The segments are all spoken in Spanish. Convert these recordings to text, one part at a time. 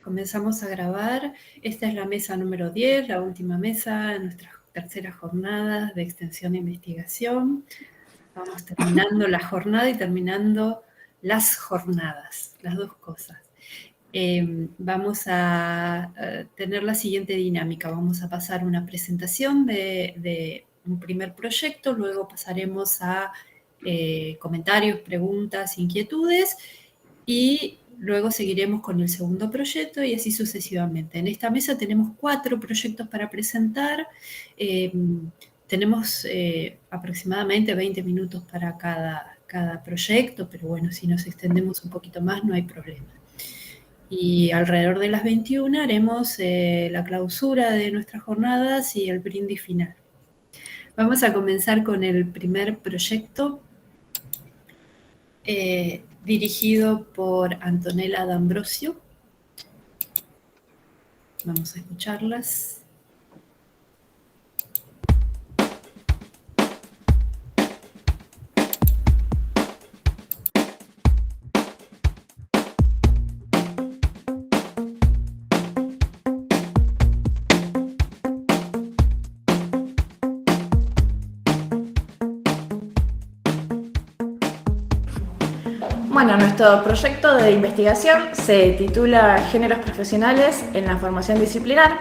Comenzamos a grabar. Esta es la mesa número 10, la última mesa de nuestras terceras jornadas de extensión e investigación. Vamos terminando la jornada y terminando las jornadas, las dos cosas. Vamos a tener la siguiente dinámica. Vamos a pasar una presentación de un primer proyecto, luego pasaremos a comentarios, preguntas, inquietudes y luego seguiremos con el segundo proyecto y así sucesivamente. En esta mesa tenemos 4 proyectos para presentar. Tenemos aproximadamente 20 minutos para cada proyecto, pero bueno, si nos extendemos un poquito más no hay problema. Y alrededor de las 21 haremos la clausura de nuestras jornadas y el brindis final. Vamos a comenzar con el primer proyecto dirigido por Antonella D'Ambrosio. Vamos a escucharlas. Bueno, nuestro proyecto de investigación se titula Géneros profesionales en la formación disciplinar,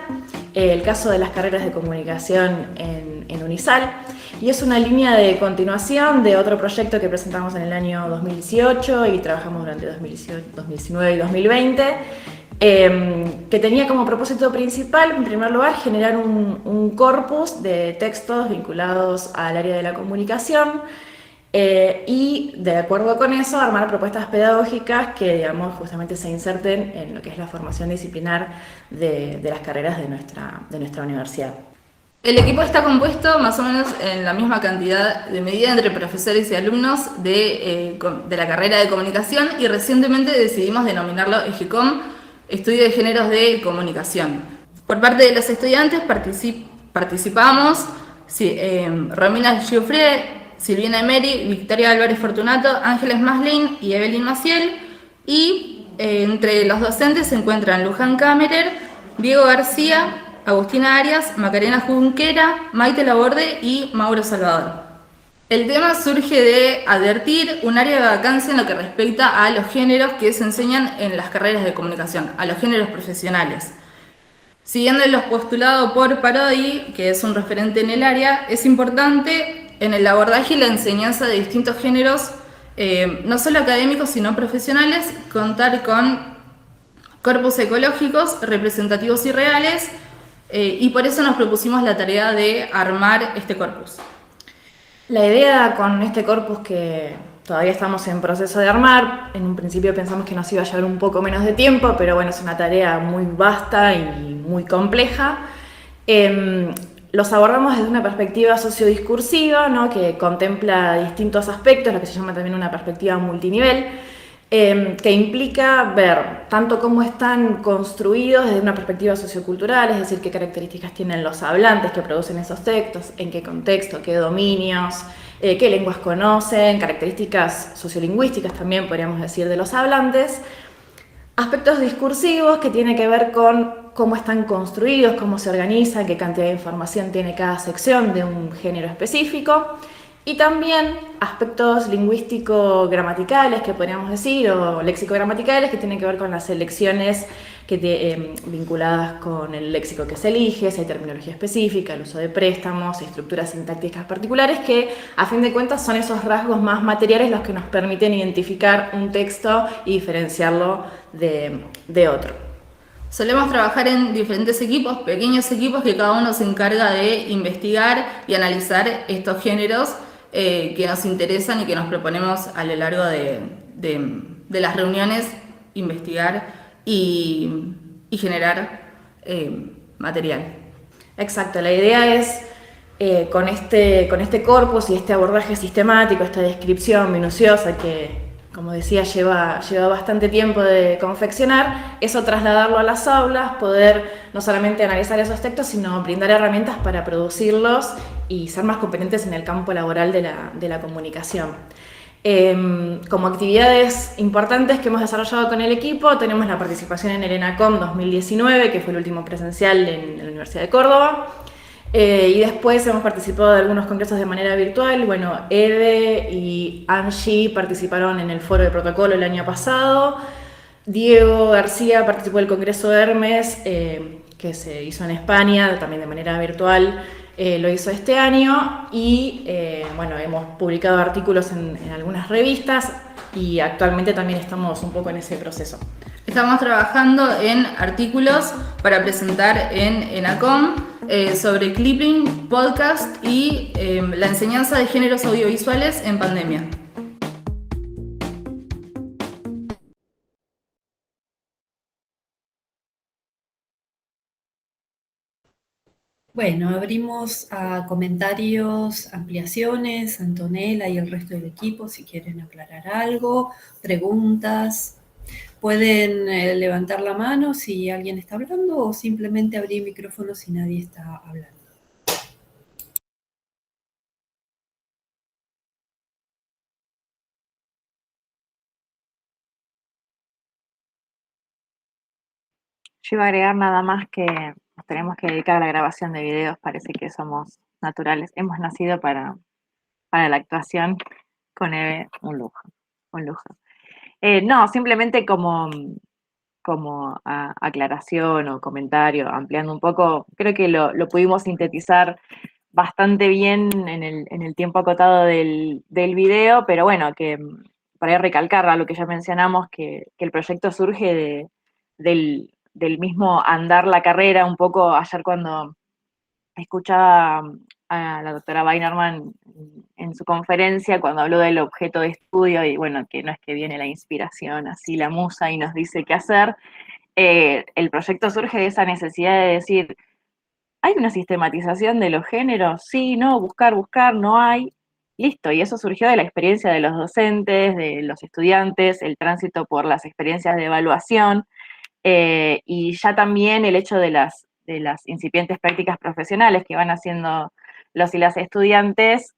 el caso de las carreras de comunicación en UNISAL, y es una línea de continuación de otro proyecto que presentamos en el año 2018 y trabajamos durante 2019 y 2020, que tenía como propósito principal, en primer lugar, generar un corpus de textos vinculados al área de la comunicación, y de acuerdo con eso armar propuestas pedagógicas que, digamos, justamente se inserten en lo que es la formación disciplinar de las carreras de nuestra universidad. El equipo está compuesto más o menos en la misma cantidad de medida entre profesores y alumnos de la carrera de comunicación, y recientemente decidimos denominarlo EGICOM, Estudio de Géneros de Comunicación. Por parte de los estudiantes participamos Romina Giuffre, Silvina Emery, Victoria Álvarez Fortunato, Ángeles Maslin y Evelyn Maciel, y entre los docentes se encuentran Luján Kammerer, Diego García, Agustina Arias, Macarena Junquera, Maite Laborde y Mauro Salvador. El tema surge de advertir un área de vacancia en lo que respecta a los géneros que se enseñan en las carreras de comunicación, a los géneros profesionales. Siguiendo los postulados por Parodi, que es un referente en el área, es importante en el abordaje y la enseñanza de distintos géneros, no solo académicos sino profesionales, contar con corpus ecológicos representativos y reales, y por eso nos propusimos la tarea de armar este corpus. La idea con este corpus, que todavía estamos en proceso de armar, en un principio pensamos que nos iba a llevar un poco menos de tiempo, pero bueno, es una tarea muy vasta y muy compleja. Los abordamos desde una perspectiva sociodiscursiva, ¿no?, que contempla distintos aspectos, lo que se llama también una perspectiva multinivel, que implica ver tanto cómo están construidos desde una perspectiva sociocultural, es decir, qué características tienen los hablantes que producen esos textos, en qué contexto, qué dominios, qué lenguas conocen, características sociolingüísticas también podríamos decir de los hablantes, aspectos discursivos que tienen que ver con cómo están construidos, cómo se organizan, qué cantidad de información tiene cada sección de un género específico, y también aspectos lingüístico-gramaticales que podríamos decir, o léxico-gramaticales, que tienen que ver con las elecciones vinculadas con el léxico que se elige, si hay terminología específica, el uso de préstamos, estructuras sintácticas particulares, que a fin de cuentas son esos rasgos más materiales los que nos permiten identificar un texto y diferenciarlo de otro. Solemos trabajar en diferentes equipos, pequeños equipos, que cada uno se encarga de investigar y analizar estos géneros que nos interesan y que nos proponemos a lo largo de las reuniones investigar y generar material. Exacto, la idea es con este corpus y este abordaje sistemático, esta descripción minuciosa que, como decía, lleva bastante tiempo de confeccionar, eso trasladarlo a las aulas, poder no solamente analizar esos textos, sino brindar herramientas para producirlos y ser más competentes en el campo laboral de la comunicación. Como actividades importantes que hemos desarrollado con el equipo, tenemos la participación en el ENACOM 2019, que fue el último presencial en la Universidad de Córdoba. Y después hemos participado de algunos congresos de manera virtual. Bueno, Ede y Angie participaron en el foro de protocolo el año pasado. Diego García participó del Congreso Hermes, que se hizo en España, también de manera virtual, lo hizo este año. Y bueno, hemos publicado artículos en algunas revistas y actualmente también estamos un poco en ese proceso. Estamos trabajando en artículos para presentar en ENACOM sobre clipping, podcast y la enseñanza de géneros audiovisuales en pandemia. Bueno, abrimos a comentarios, ampliaciones, Antonella y el resto del equipo, si quieren aclarar algo, preguntas. Pueden levantar la mano si alguien está hablando o simplemente abrir micrófono si nadie está hablando. Yo iba a agregar nada más que nos tenemos que dedicar a la grabación de videos, parece que somos naturales. Hemos nacido para la actuación con Eve, un lujo, un lujo. No, simplemente como aclaración o comentario, ampliando un poco, creo que lo pudimos sintetizar bastante bien en el tiempo acotado del video, pero bueno, que para recalcar a lo que ya mencionamos, que el proyecto surge del mismo andar la carrera, un poco ayer cuando escuchaba a la doctora Weinerman en su conferencia cuando habló del objeto de estudio y bueno, que no es que viene la inspiración, así la musa y nos dice qué hacer. El proyecto surge de esa necesidad de decir, ¿hay una sistematización de los géneros? Sí, no, buscar, no hay. Listo, y eso surgió de la experiencia de los docentes, de los estudiantes, el tránsito por las experiencias de evaluación, y ya también el hecho de las incipientes prácticas profesionales que van haciendo los y las estudiantes,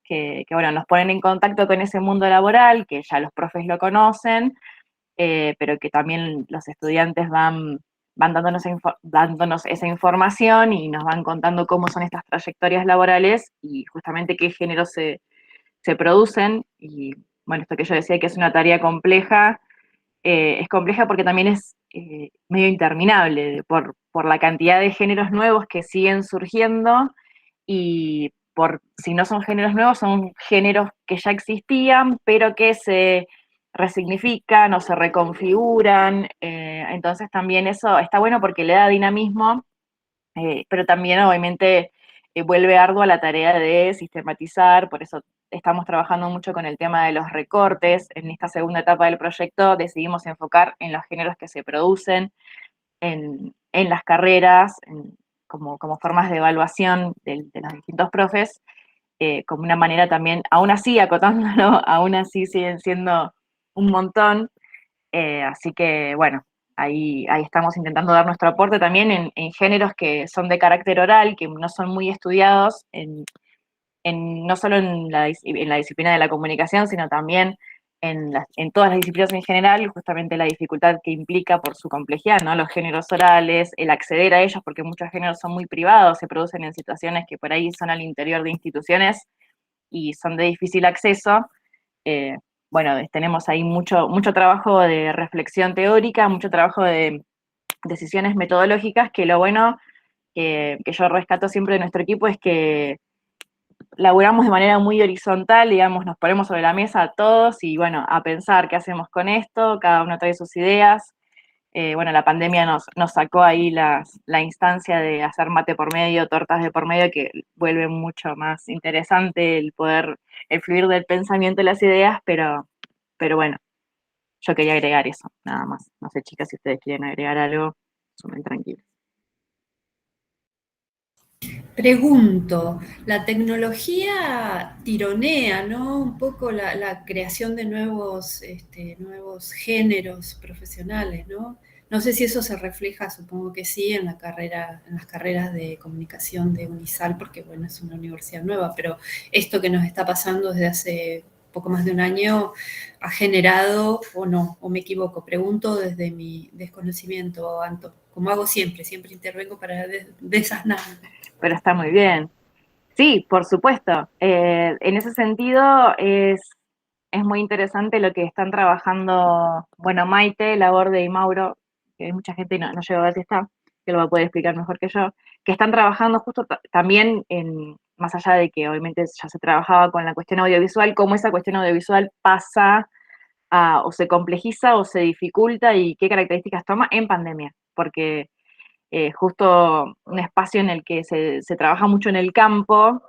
bueno, nos ponen en contacto con ese mundo laboral, que ya los profes lo conocen, pero que también los estudiantes van dándonos esa información y nos van contando cómo son estas trayectorias laborales y justamente qué géneros se producen. Y bueno, esto que yo decía que es una tarea compleja, es compleja porque también es medio interminable por la cantidad de géneros nuevos que siguen surgiendo y por si no son géneros nuevos, son géneros que ya existían, pero que se resignifican o se reconfiguran. Entonces también eso está bueno porque le da dinamismo, pero también obviamente vuelve ardua la tarea de sistematizar, por eso estamos trabajando mucho con el tema de los recortes. En esta segunda etapa del proyecto decidimos enfocar en los géneros que se producen en las carreras, como formas de evaluación de los distintos profes, como una manera también, aún así acotándolo, aún así siguen siendo un montón, así que bueno, ahí estamos intentando dar nuestro aporte también en géneros que son de carácter oral, que no son muy estudiados, no solo en la disciplina de la comunicación, sino también en todas las disciplinas en general, justamente la dificultad que implica por su complejidad, ¿no? Los géneros orales, el acceder a ellos, porque muchos géneros son muy privados, se producen en situaciones que por ahí son al interior de instituciones y son de difícil acceso. Eh, bueno, tenemos ahí mucho trabajo de reflexión teórica, mucho trabajo de decisiones metodológicas, que lo bueno que yo rescato siempre de nuestro equipo es que laburamos de manera muy horizontal, digamos, nos ponemos sobre la mesa a todos y bueno, a pensar qué hacemos con esto, cada uno trae sus ideas. Bueno, la pandemia nos sacó ahí la instancia de hacer mate por medio, tortas de por medio, que vuelve mucho más interesante el fluir del pensamiento y las ideas, pero bueno, yo quería agregar eso, nada más. No sé, chicas, si ustedes quieren agregar algo, sumen tranquilos. Pregunto, la tecnología tironea, ¿no? Un poco la creación de nuevos géneros profesionales, ¿no? No sé si eso se refleja, supongo que sí, en las carreras de comunicación de Unisal, porque bueno, es una universidad nueva, pero esto que nos está pasando desde hace poco más de un año, ha generado, o no, o me equivoco, pregunto desde mi desconocimiento, Anto, como hago siempre, siempre intervengo para desasnar. Pero está muy bien. Sí, por supuesto. En ese sentido es muy interesante lo que están trabajando, bueno, Maite, Laborde y Mauro, que mucha gente no llegó a ver si está, que lo va a poder explicar mejor que yo, que están trabajando justo también más allá de que obviamente ya se trabajaba con la cuestión audiovisual, cómo esa cuestión audiovisual pasa o se complejiza o se dificulta y qué características toma en pandemia, porque justo un espacio en el que se trabaja mucho en el campo,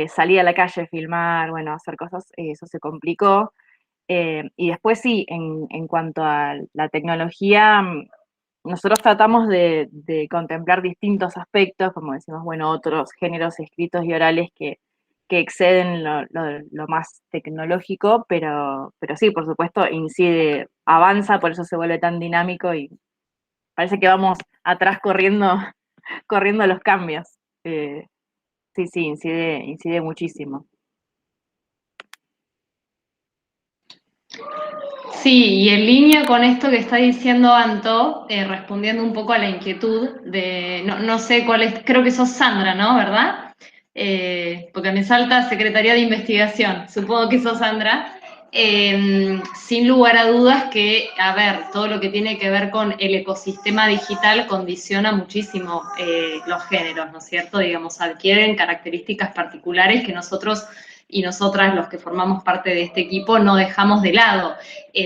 salir a la calle, filmar, bueno, hacer cosas, eso se complicó. Y después sí, en cuanto a la tecnología, nosotros tratamos de contemplar distintos aspectos, como decimos, bueno, otros géneros escritos y orales que exceden lo más tecnológico, pero sí, por supuesto, incide, avanza, por eso se vuelve tan dinámico y parece que vamos atrás corriendo los cambios. Sí, sí, incide muchísimo. Sí, y en línea con esto que está diciendo Anto, respondiendo un poco a la inquietud de, no sé cuál es, creo que sos Sandra, ¿no? ¿Verdad? Porque me salta Secretaría de Investigación, supongo que sos Sandra. Sin lugar a dudas que, a ver, todo lo que tiene que ver con el ecosistema digital condiciona muchísimo los géneros, ¿no es cierto? Digamos, adquieren características particulares que nosotros y nosotras, los que formamos parte de este equipo, no dejamos de lado.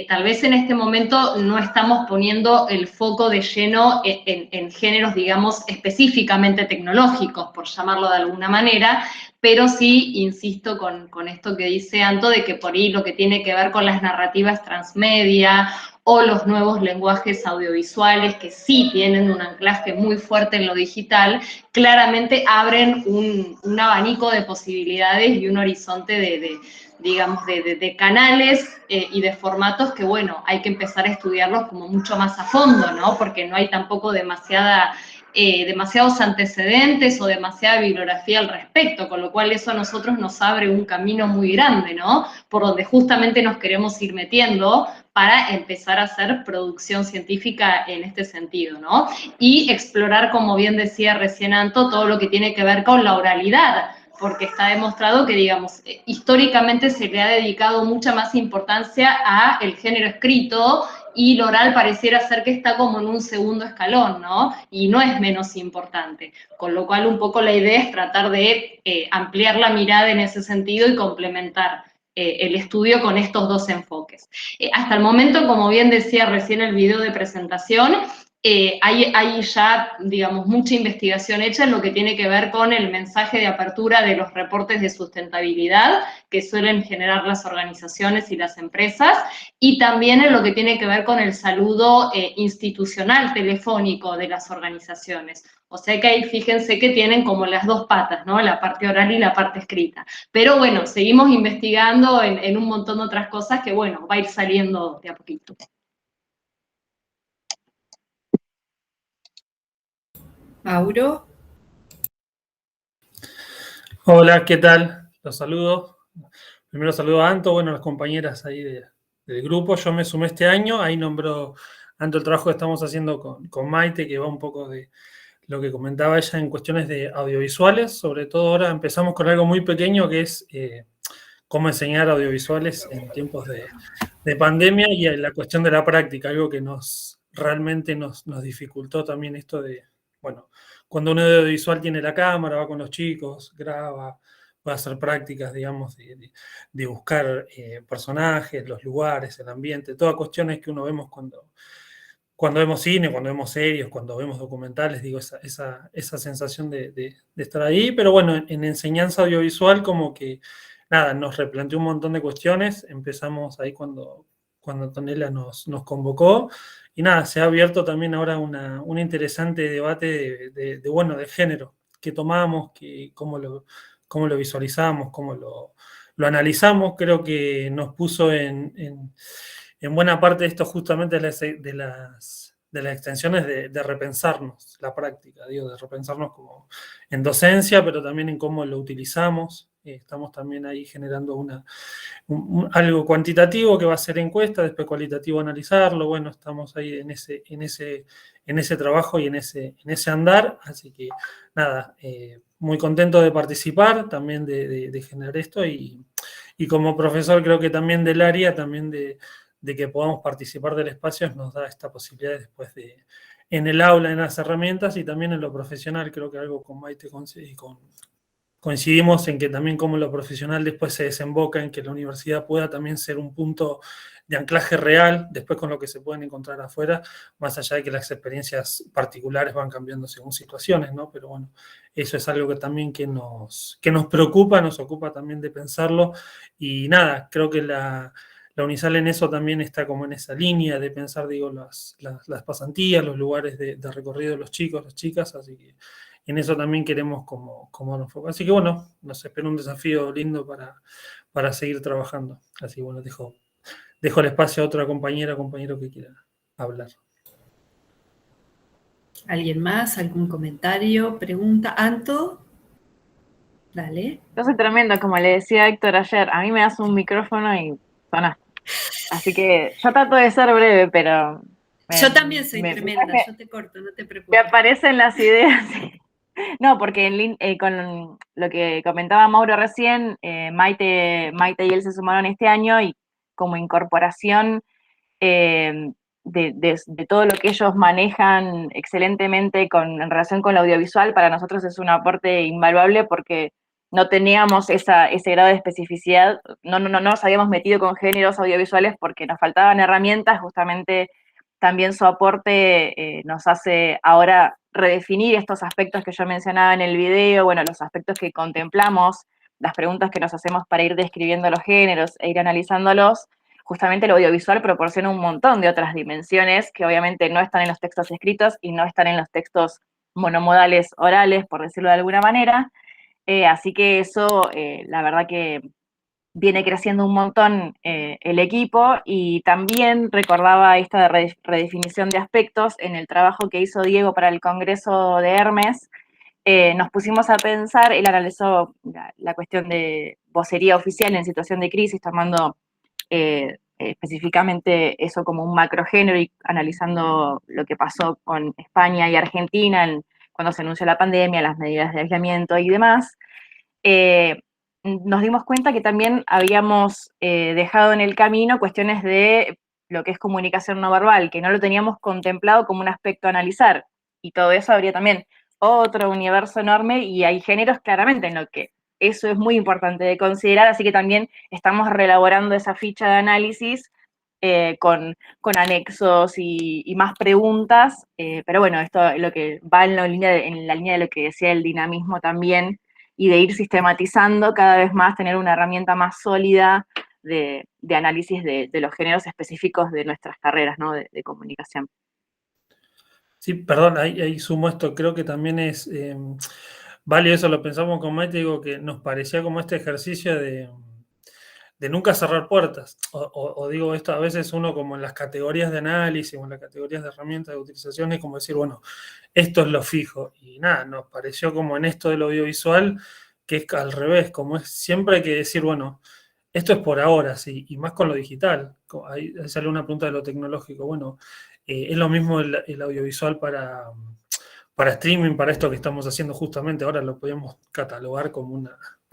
Tal vez en este momento no estamos poniendo el foco de lleno en géneros, digamos, específicamente tecnológicos, por llamarlo de alguna manera, pero sí, insisto con esto que dice Anto, de que por ahí lo que tiene que ver con las narrativas transmedia o los nuevos lenguajes audiovisuales que sí tienen un anclaje muy fuerte en lo digital, claramente abren un abanico de posibilidades y un horizonte digamos, de canales y de formatos que, bueno, hay que empezar a estudiarlos como mucho más a fondo, ¿no? Porque no hay tampoco demasiados antecedentes o demasiada bibliografía al respecto, con lo cual eso a nosotros nos abre un camino muy grande, ¿no? Por donde justamente nos queremos ir metiendo para empezar a hacer producción científica en este sentido, ¿no? Y explorar, como bien decía recién Anto, todo lo que tiene que ver con la oralidad, porque está demostrado que, digamos, históricamente se le ha dedicado mucha más importancia a el género escrito y lo oral pareciera ser que está como en un segundo escalón, ¿no? Y no es menos importante. Con lo cual, un poco la idea es tratar de ampliar la mirada en ese sentido y complementar el estudio con estos dos enfoques. Hasta el momento, como bien decía recién el video de presentación, hay ya, digamos, mucha investigación hecha en lo que tiene que ver con el mensaje de apertura de los reportes de sustentabilidad que suelen generar las organizaciones y las empresas, y también en lo que tiene que ver con el saludo institucional telefónico de las organizaciones. O sea que ahí fíjense que tienen como las dos patas, ¿no? La parte oral y la parte escrita. Pero bueno, seguimos investigando en un montón de otras cosas que, bueno, va a ir saliendo de a poquito. Mauro. Hola, ¿qué tal? Los saludo. Primero saludo a Anto, bueno, a las compañeras ahí del grupo. Yo me sumé este año, ahí nombró Anto el trabajo que estamos haciendo con Maite, que va un poco de lo que comentaba ella en cuestiones de audiovisuales. Sobre todo ahora empezamos con algo muy pequeño que es cómo enseñar audiovisuales en tiempos de pandemia y la cuestión de la práctica, algo que realmente nos dificultó también esto de, bueno, cuando un audiovisual tiene la cámara, va con los chicos, graba, puede hacer prácticas, digamos, de buscar personajes, los lugares, el ambiente, todas cuestiones que uno vemos cuando vemos cine, cuando vemos series, cuando vemos documentales, digo, esa sensación de estar ahí, pero bueno, en enseñanza audiovisual como que, nada, nos replanteó un montón de cuestiones, empezamos ahí cuando Antonella nos convocó, y nada, se ha abierto también ahora un interesante debate bueno, de género, que tomamos, cómo lo visualizamos, cómo lo analizamos, creo que nos puso en buena parte de esto justamente de las extensiones de repensarnos la práctica, digo, de repensarnos como en docencia, pero también en cómo lo utilizamos, Estamos también ahí generando algo cuantitativo que va a ser encuesta, después cualitativo analizarlo. Bueno, estamos ahí en ese trabajo y en ese andar. Así que nada, muy contento de participar, también de generar esto y como profesor creo que también del área, también de que podamos participar del espacio nos da esta posibilidad después en el aula, en las herramientas y también en lo profesional. Creo que algo con Maite coincidimos en que también como lo profesional después se desemboca en que la universidad pueda también ser un punto de anclaje real, después con lo que se pueden encontrar afuera, más allá de que las experiencias particulares van cambiando según situaciones, ¿no? Pero bueno, eso es algo que también que nos preocupa, nos ocupa también de pensarlo, y nada, creo que la Unisal en eso también está como en esa línea de pensar, digo, las pasantías, los lugares de recorrido de los chicos, las chicas, así que en eso también queremos como nos enfocar. Así que bueno, nos espera un desafío lindo para seguir trabajando. Así que bueno, dejo el espacio a otra compañera o compañero que quiera hablar. ¿Alguien más? ¿Algún comentario? ¿Pregunta? ¿Anto? Dale. Yo soy tremendo, como le decía Héctor ayer, a mí me das un micrófono y sonás. Así que yo trato de ser breve, pero... Yo también soy tremenda, yo te corto, no te Me preocupes. aparecen las ideas. No, porque con lo que comentaba Mauro recién, Maite y él se sumaron este año y como incorporación de todo lo que ellos manejan excelentemente en relación con lo audiovisual, para nosotros es un aporte invaluable porque no teníamos ese grado de especificidad, no nos habíamos metido con géneros audiovisuales porque nos faltaban herramientas. Justamente también su aporte nos hace ahora redefinir estos aspectos que yo mencionaba en el video, bueno, los aspectos que contemplamos, las preguntas que nos hacemos para ir describiendo los géneros e ir analizándolos. Justamente el audiovisual proporciona un montón de otras dimensiones que obviamente no están en los textos escritos y no están en los textos monomodales orales, por decirlo de alguna manera. Así que eso, la verdad que viene creciendo un montón el equipo, y también recordaba esta redefinición de aspectos en el trabajo que hizo Diego para el Congreso de Hermes. Nos pusimos a pensar, él analizó la cuestión de vocería oficial en situación de crisis, tomando específicamente eso como un macrogénero y analizando lo que pasó con España y Argentina cuando se anunció la pandemia, las medidas de aislamiento y demás. Nos dimos cuenta que también habíamos dejado en el camino cuestiones de lo que es comunicación no verbal, que no lo teníamos contemplado como un aspecto a analizar, y todo eso habría también otro universo enorme, y hay géneros claramente en lo que eso es muy importante de considerar, así que también estamos reelaborando esa ficha de análisis con anexos y más preguntas, pero bueno, esto es lo que va en la línea de lo que decía el dinamismo también, y de ir sistematizando cada vez más, tener una herramienta más sólida de análisis de los géneros específicos de nuestras carreras, ¿no? de comunicación. Sí, perdón, ahí sumo esto, creo que también es válido eso, lo pensamos con Maite, digo que nos parecía como este ejercicio de nunca cerrar puertas, o digo esto, a veces uno como en las categorías de análisis o en las categorías de herramientas de utilización es como decir, bueno, esto es lo fijo, y nada, nos pareció como en esto del audiovisual que es al revés, como es siempre hay que decir, bueno, esto es por ahora, sí, y más con lo digital. Ahí sale una pregunta de lo tecnológico. Bueno, es lo mismo el audiovisual para streaming, para esto que estamos haciendo justamente. Ahora lo podemos catalogar como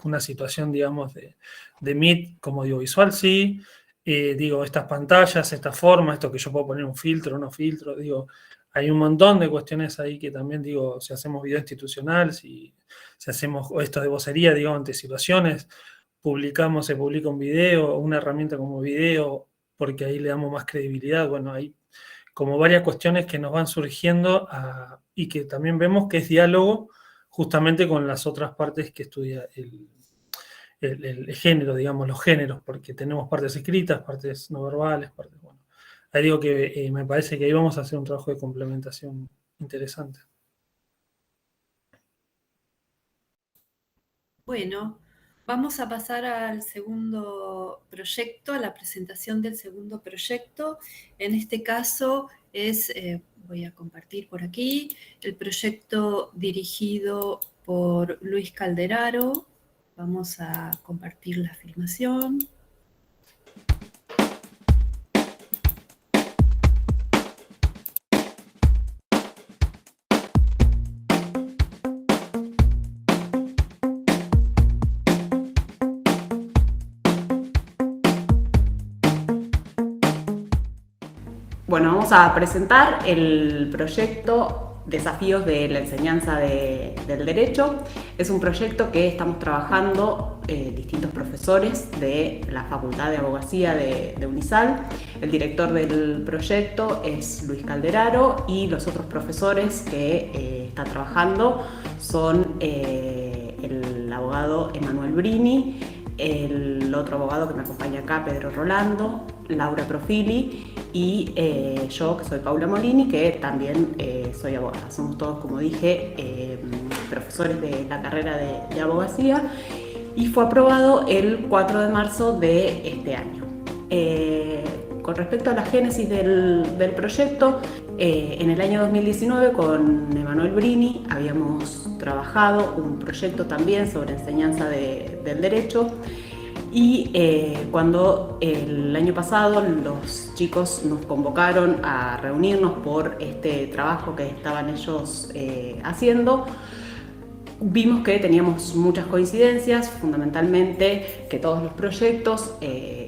una situación, digamos, de Meet como audiovisual, sí. Digo, estas pantallas, esta forma, esto que yo puedo poner un filtro, no filtro, digo, hay un montón de cuestiones ahí que también, digo, si hacemos video institucional, si hacemos esto de vocería, digo, ante situaciones, se publica un video, una herramienta como video, porque ahí le damos más credibilidad. Bueno, hay como varias cuestiones que nos van surgiendo y que también vemos que es diálogo justamente con las otras partes que estudia el género, digamos, los géneros, porque tenemos partes escritas, partes no verbales, partes, bueno. Ahí digo que me parece que ahí vamos a hacer un trabajo de complementación interesante. Bueno, vamos a pasar al segundo proyecto, a la presentación del segundo proyecto. En este caso voy a compartir por aquí, el proyecto dirigido por Luis Calderaro. Vamos a compartir la filmación. Bueno, vamos a presentar el proyecto Desafíos de la enseñanza del derecho. Es un proyecto que estamos trabajando distintos profesores de la Facultad de Abogacía de UNISAL. El director del proyecto es Luis Calderaro y los otros profesores que están trabajando son el abogado Emanuel Brini, el otro abogado que me acompaña acá, Pedro Rolando, Laura Profili y yo, que soy Paula Molini, que también soy abogada. Somos todos, como dije, profesores de la carrera de abogacía y fue aprobado el 4 de marzo de este año. Con respecto a la génesis del proyecto, en el año 2019 con Emanuel Brini habíamos trabajado un proyecto también sobre enseñanza del derecho y cuando el año pasado los chicos nos convocaron a reunirnos por este trabajo que estaban ellos haciendo, vimos que teníamos muchas coincidencias, fundamentalmente que todos los proyectos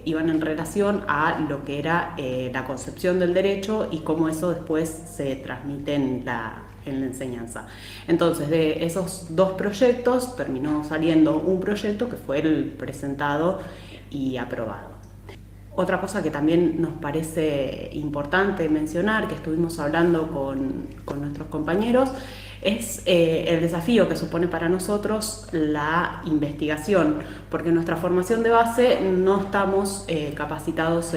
iban en relación a lo que era la concepción del derecho y cómo eso después se transmite en la enseñanza. Entonces, de esos dos proyectos terminó saliendo un proyecto que fue el presentado y aprobado. Otra cosa que también nos parece importante mencionar, que estuvimos hablando con nuestros compañeros, es el desafío que supone para nosotros la investigación, porque en nuestra formación de base no estamos capacitados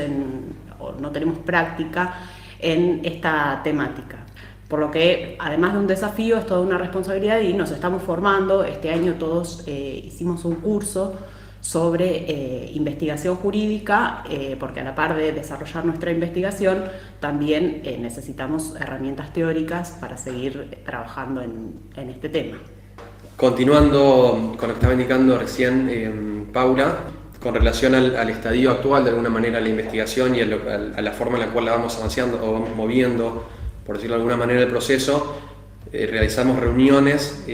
o no tenemos práctica en esta temática. Por lo que, además de un desafío, es toda una responsabilidad y nos estamos formando. Este año todos hicimos un curso sobre investigación jurídica, porque a la par de desarrollar nuestra investigación, también necesitamos herramientas teóricas para seguir trabajando en este tema. Continuando con lo que estaba indicando recién Paula, con relación al estadio actual, de alguna manera, la investigación y a la forma en la cual la vamos avanzando o vamos moviendo, por decirlo de alguna manera, el proceso, realizamos reuniones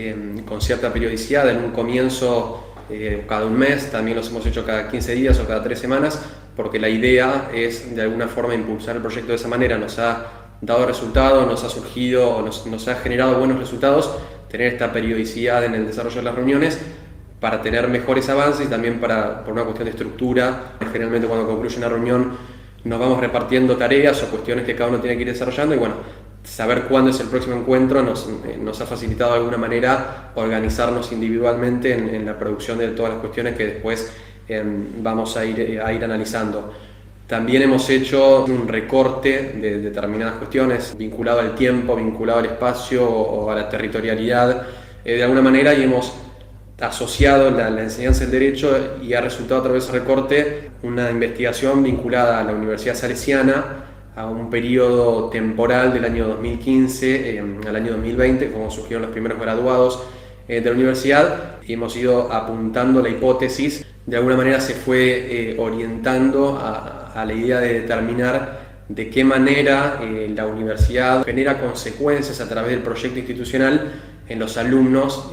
con cierta periodicidad. En un comienzo cada un mes, también los hemos hecho cada 15 días o cada 3 semanas, porque la idea es de alguna forma impulsar el proyecto de esa manera. Nos ha dado resultados, nos ha surgido o nos ha generado buenos resultados tener esta periodicidad en el desarrollo de las reuniones para tener mejores avances y también por una cuestión de estructura. Generalmente cuando concluye una reunión nos vamos repartiendo tareas o cuestiones que cada uno tiene que ir desarrollando y bueno, saber cuándo es el próximo encuentro nos ha facilitado de alguna manera organizarnos individualmente en la producción de todas las cuestiones que después vamos a ir analizando. También hemos hecho un recorte de determinadas cuestiones vinculado al tiempo, vinculado al espacio o a la territorialidad de alguna manera y hemos asociado la enseñanza del derecho y ha resultado a través del recorte una investigación vinculada a la Universidad Salesiana a un periodo temporal del año 2015 al año 2020, como surgieron los primeros graduados de la universidad, y hemos ido apuntando la hipótesis. De alguna manera se fue orientando a la idea de determinar de qué manera la universidad genera consecuencias a través del proyecto institucional en los alumnos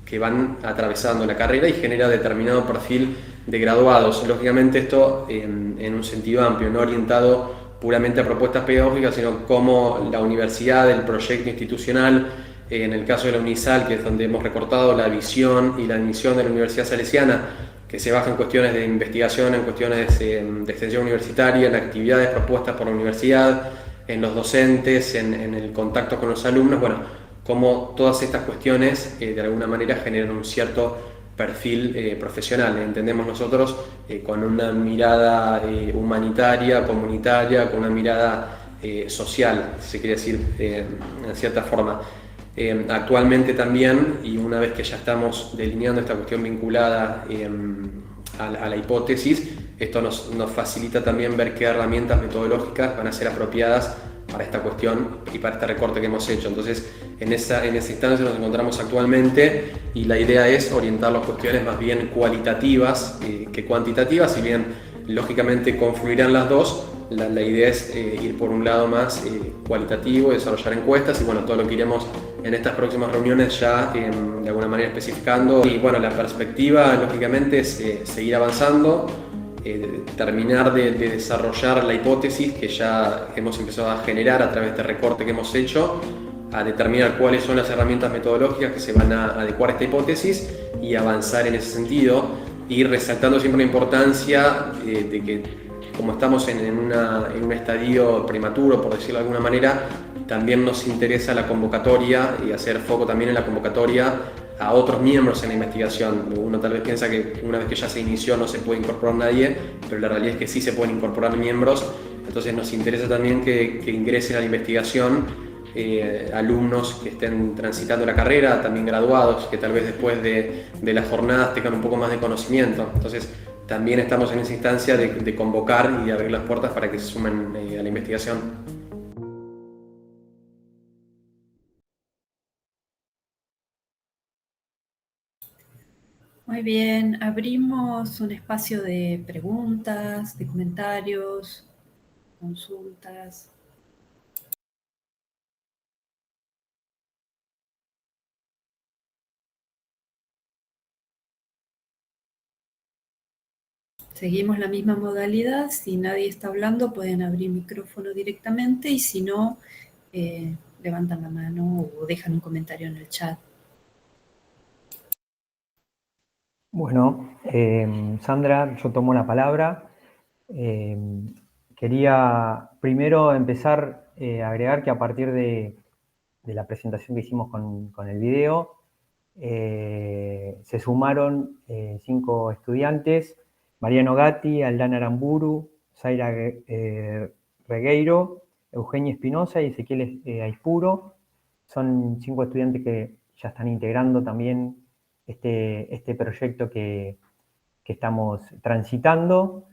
que van atravesando la carrera y genera determinado perfil de graduados. Lógicamente esto en un sentido amplio, no orientado puramente a propuestas pedagógicas, sino como la universidad, el proyecto institucional, en el caso de la UNISAL, que es donde hemos recortado la visión y la misión de la Universidad Salesiana, que se basa en cuestiones de investigación, en cuestiones de extensión universitaria, en actividades propuestas por la universidad, en los docentes, en el contacto con los alumnos, bueno, como todas estas cuestiones de alguna manera generan un cierto perfil profesional, entendemos nosotros, con una mirada humanitaria, comunitaria, con una mirada social, si se quiere decir en cierta forma. Actualmente también, y una vez que ya estamos delineando esta cuestión vinculada a la hipótesis, esto nos facilita también ver qué herramientas metodológicas van a ser apropiadas esta cuestión y para este recorte que hemos hecho. Entonces, en esa instancia nos encontramos actualmente y la idea es orientar las cuestiones más bien cualitativas que cuantitativas, si bien lógicamente confluirán las dos. La idea es ir por un lado más cualitativo, desarrollar encuestas y bueno, todo lo que iremos en estas próximas reuniones ya de alguna manera especificando. Y bueno, la perspectiva lógicamente es seguir avanzando, terminar de desarrollar la hipótesis que ya hemos empezado a generar a través de este recorte que hemos hecho, a determinar cuáles son las herramientas metodológicas que se van a adecuar a esta hipótesis y avanzar en ese sentido, y resaltando siempre la importancia de que como estamos en un estadio prematuro, por decirlo de alguna manera, también nos interesa la convocatoria y hacer foco también en la convocatoria a otros miembros en la investigación. Uno tal vez piensa que una vez que ya se inició no se puede incorporar nadie, pero la realidad es que sí se pueden incorporar miembros, entonces nos interesa también que ingresen a la investigación alumnos que estén transitando la carrera, también graduados, que tal vez después de las jornadas tengan un poco más de conocimiento. Entonces, también estamos en esa instancia de convocar y abrir las puertas para que se sumen a la investigación. Muy bien, abrimos un espacio de preguntas, de comentarios, consultas. Seguimos la misma modalidad, si nadie está hablando pueden abrir micrófono directamente y si no, levantan la mano o dejan un comentario en el chat. Bueno, Sandra, yo tomo la palabra. Quería primero empezar a agregar que a partir de la presentación que hicimos con el video, se sumaron 5 estudiantes: Mariano Gatti, Aldana Aramburu, Zaira Regueiro, Eugenia Espinosa y Ezequiel Aispuro. Son 5 estudiantes que ya están integrando también este proyecto que estamos transitando.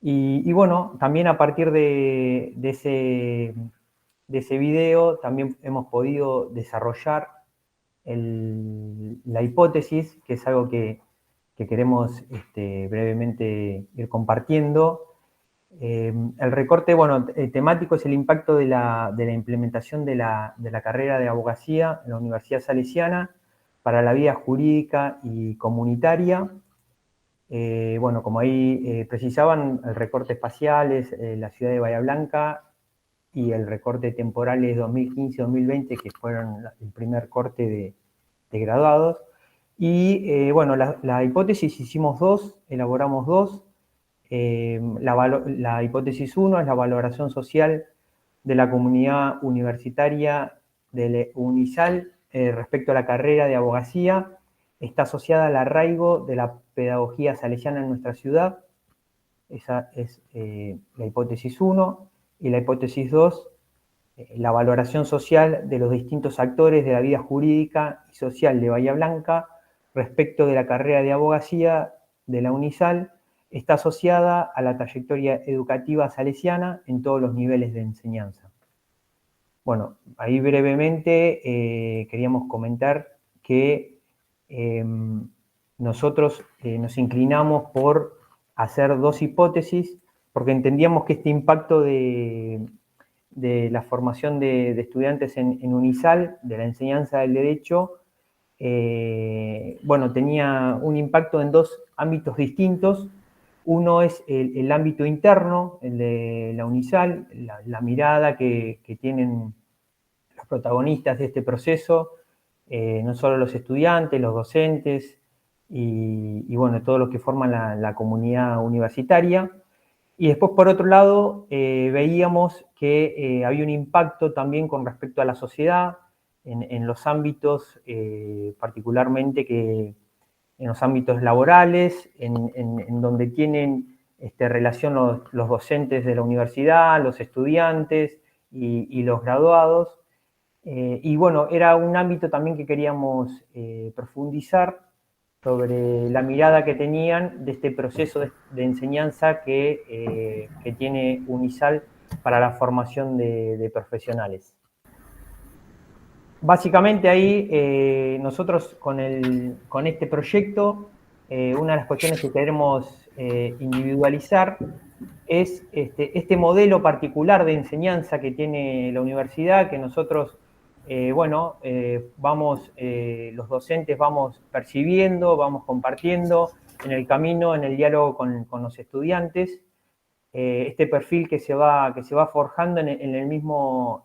Y bueno, también a partir de ese video también hemos podido desarrollar la hipótesis, que es algo que queremos brevemente ir compartiendo. El recorte, bueno, temático es el impacto de la implementación de la carrera de abogacía en la Universidad Salesiana para la vida jurídica y comunitaria. Bueno, como ahí precisaban, el recorte espacial es la ciudad de Bahía Blanca y el recorte temporal es 2015-2020, que fueron el primer corte de graduados. Y bueno, la hipótesis hicimos 2, elaboramos 2. La hipótesis 1 es la valoración social de la comunidad universitaria del UNISAL respecto a la carrera de abogacía. Está asociada al arraigo de la pedagogía salesiana en nuestra ciudad. Esa es la hipótesis 1. Y la hipótesis 2, la valoración social de los distintos actores de la vida jurídica y social de Bahía Blanca respecto de la carrera de abogacía de la UNISAL, está asociada a la trayectoria educativa salesiana en todos los niveles de enseñanza. Bueno, ahí brevemente queríamos comentar que nosotros nos inclinamos por hacer 2 hipótesis, porque entendíamos que este impacto de la formación de estudiantes en UNISAL, de la enseñanza del derecho, bueno, tenía un impacto en 2 ámbitos distintos. Uno es el ámbito interno, el de la UNISAL, la mirada que tienen los protagonistas de este proceso, no solo los estudiantes, los docentes y bueno, todos los que forman la comunidad universitaria. Y después, por otro lado, veíamos que había un impacto también con respecto a la sociedad, en los ámbitos, particularmente en los ámbitos laborales, en donde tienen relación los docentes de la universidad, los estudiantes y los graduados. Y bueno, era un ámbito también que queríamos profundizar sobre la mirada que tenían de este proceso de enseñanza que tiene UNISAL para la formación de profesionales. Básicamente ahí nosotros con este proyecto, una de las cuestiones que queremos individualizar es este modelo particular de enseñanza que tiene la universidad, que nosotros, los docentes vamos percibiendo, vamos compartiendo en el camino, en el diálogo con los estudiantes, este perfil que se va forjando en el mismo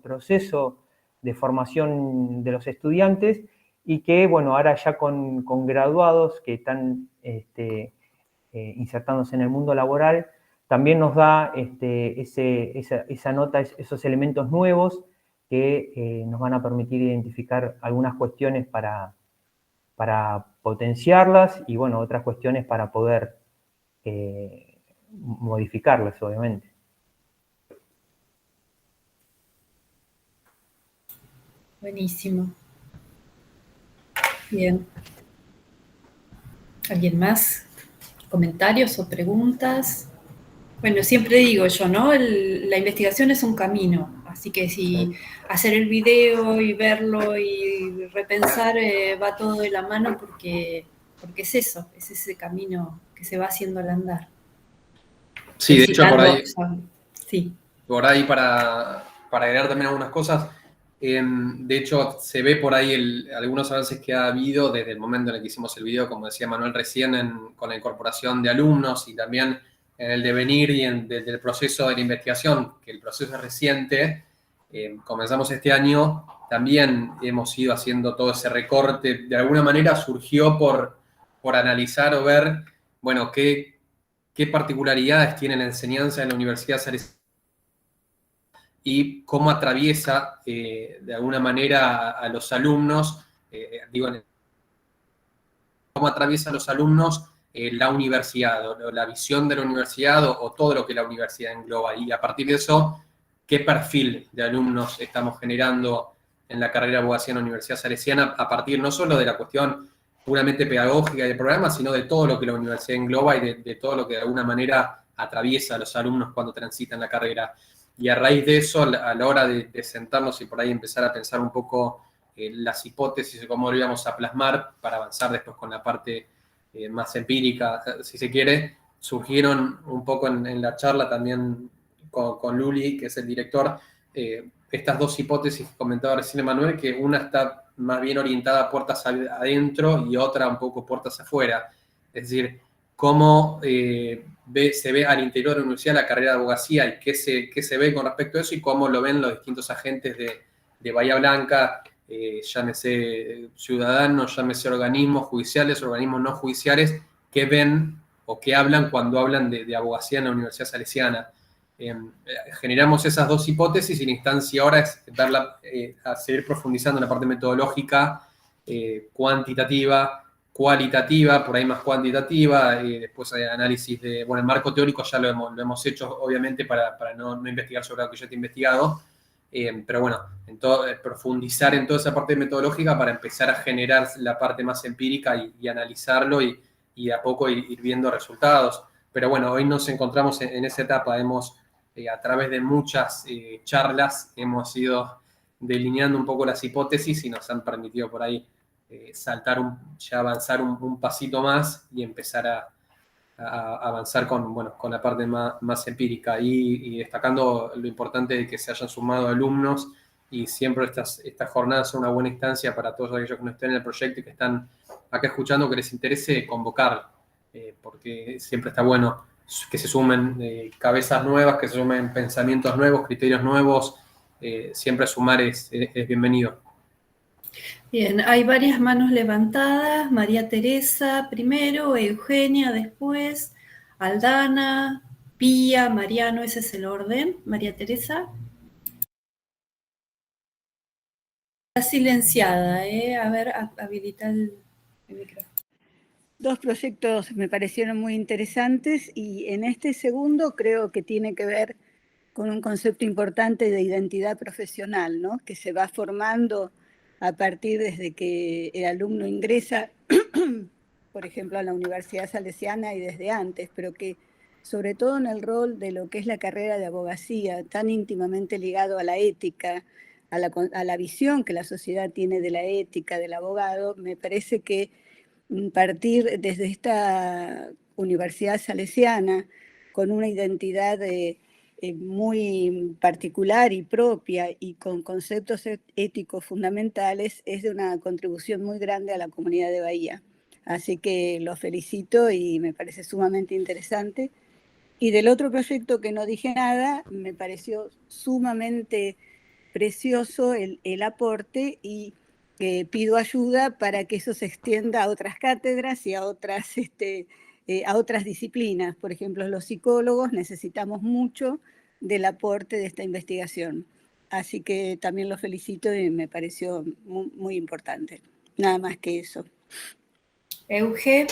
proceso de formación de los estudiantes y que, bueno, ahora ya con graduados que están insertándose en el mundo laboral, también nos da esa nota, esos elementos nuevos que nos van a permitir identificar algunas cuestiones para potenciarlas y, bueno, otras cuestiones para poder modificarlas, obviamente. Buenísimo. Bien. ¿Alguien más? ¿Comentarios o preguntas? Bueno, siempre digo yo, ¿no? La investigación es un camino, así que si hacer el video y verlo y repensar va todo de la mano porque es eso, es ese camino que se va haciendo al andar. Sí, de hecho, por ahí para agregar también algunas cosas, de hecho, se ve por ahí algunos avances que ha habido desde el momento en el que hicimos el video, como decía Manuel recién, con la incorporación de alumnos y también en el devenir y del proceso de la investigación, que el proceso es reciente. Comenzamos este año, también hemos ido haciendo todo ese recorte. De alguna manera surgió por analizar o ver, bueno, qué particularidades tiene la enseñanza en la Universidad Salesiana y cómo atraviesa de alguna manera a los alumnos, cómo atraviesa a los alumnos la universidad, o la visión de la universidad, o todo lo que la universidad engloba. Y a partir de eso, ¿qué perfil de alumnos estamos generando en la carrera de abogacía en la Universidad Salesiana? A partir no solo de la cuestión puramente pedagógica y de programa, sino de todo lo que la universidad engloba y de todo lo que de alguna manera atraviesa a los alumnos cuando transitan la carrera. Y a raíz de eso, a la hora de sentarnos y por ahí empezar a pensar un poco las hipótesis de cómo lo íbamos a plasmar para avanzar después con la parte más empírica, si se quiere, surgieron un poco en la charla también con Luli, que es el director, estas dos hipótesis que comentaba recién Emanuel, que una está más bien orientada a puertas adentro y otra un poco puertas afuera. Es decir, cómo se ve al interior de la universidad la carrera de abogacía y qué se ve con respecto a eso y cómo lo ven los distintos agentes de Bahía Blanca, llámese ciudadanos, llámese organismos judiciales, organismos no judiciales, que ven o que hablan cuando hablan de abogacía en la Universidad Salesiana. Generamos esas dos hipótesis y la instancia ahora es a seguir profundizando en la parte metodológica, cuantitativa, cualitativa, por ahí más cuantitativa, después hay análisis el marco teórico ya lo hemos hecho, obviamente, para no investigar sobre lo que ya está investigado, pero bueno, profundizar en toda esa parte metodológica para empezar a generar la parte más empírica y analizarlo y a poco ir viendo resultados. Pero bueno, hoy nos encontramos en esa etapa, a través de muchas charlas, hemos ido delineando un poco las hipótesis y nos han permitido por ahí avanzar un pasito más y empezar a avanzar con la parte más empírica y destacando lo importante de que se hayan sumado alumnos y siempre estas jornadas son una buena instancia para todos aquellos que no estén en el proyecto y que están acá escuchando, que les interese convocar, porque siempre está bueno que se sumen cabezas nuevas, que se sumen pensamientos nuevos, criterios nuevos, siempre sumar es bienvenido. Bien, hay varias manos levantadas. María Teresa primero, Eugenia después, Aldana, Pía, Mariano, ese es el orden. María Teresa. Está silenciada, A ver, habilita el micrófono. Dos proyectos me parecieron muy interesantes y en este segundo creo que tiene que ver con un concepto importante de identidad profesional, ¿no? Que se va formando a partir desde que el alumno ingresa, por ejemplo, a la Universidad Salesiana y desde antes, pero que sobre todo en el rol de lo que es la carrera de abogacía, tan íntimamente ligado a la ética, a la visión que la sociedad tiene de la ética del abogado. Me parece que partir desde esta Universidad Salesiana con una identidad muy particular y propia y con conceptos éticos fundamentales es de una contribución muy grande a la comunidad de Bahía. Así que los felicito y me parece sumamente interesante. Y del otro proyecto que no dije nada, me pareció sumamente precioso el aporte y pido ayuda para que eso se extienda a otras cátedras y a otras disciplinas. Por ejemplo, los psicólogos necesitamos mucho del aporte de esta investigación. Así que también los felicito y me pareció muy, muy importante. Nada más que eso. Euge.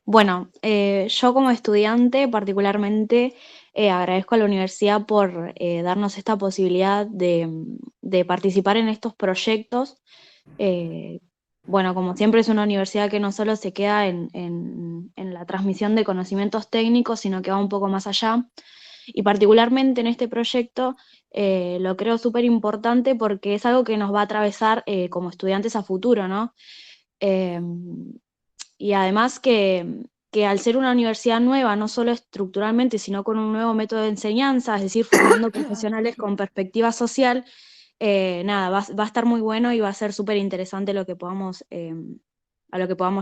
Bueno, yo como estudiante particularmente agradezco a la universidad por darnos esta posibilidad de participar en estos proyectos. Bueno, como siempre es una universidad que no solo se queda en la transmisión de conocimientos técnicos, sino que va un poco más allá. Y particularmente en este proyecto lo creo súper importante porque es algo que nos va a atravesar como estudiantes a futuro, ¿no? Y además que al ser una universidad nueva, no solo estructuralmente, sino con un nuevo método de enseñanza, es decir, formando profesionales con perspectiva social, nada, va a estar muy bueno y va a ser súper interesante a lo que podamos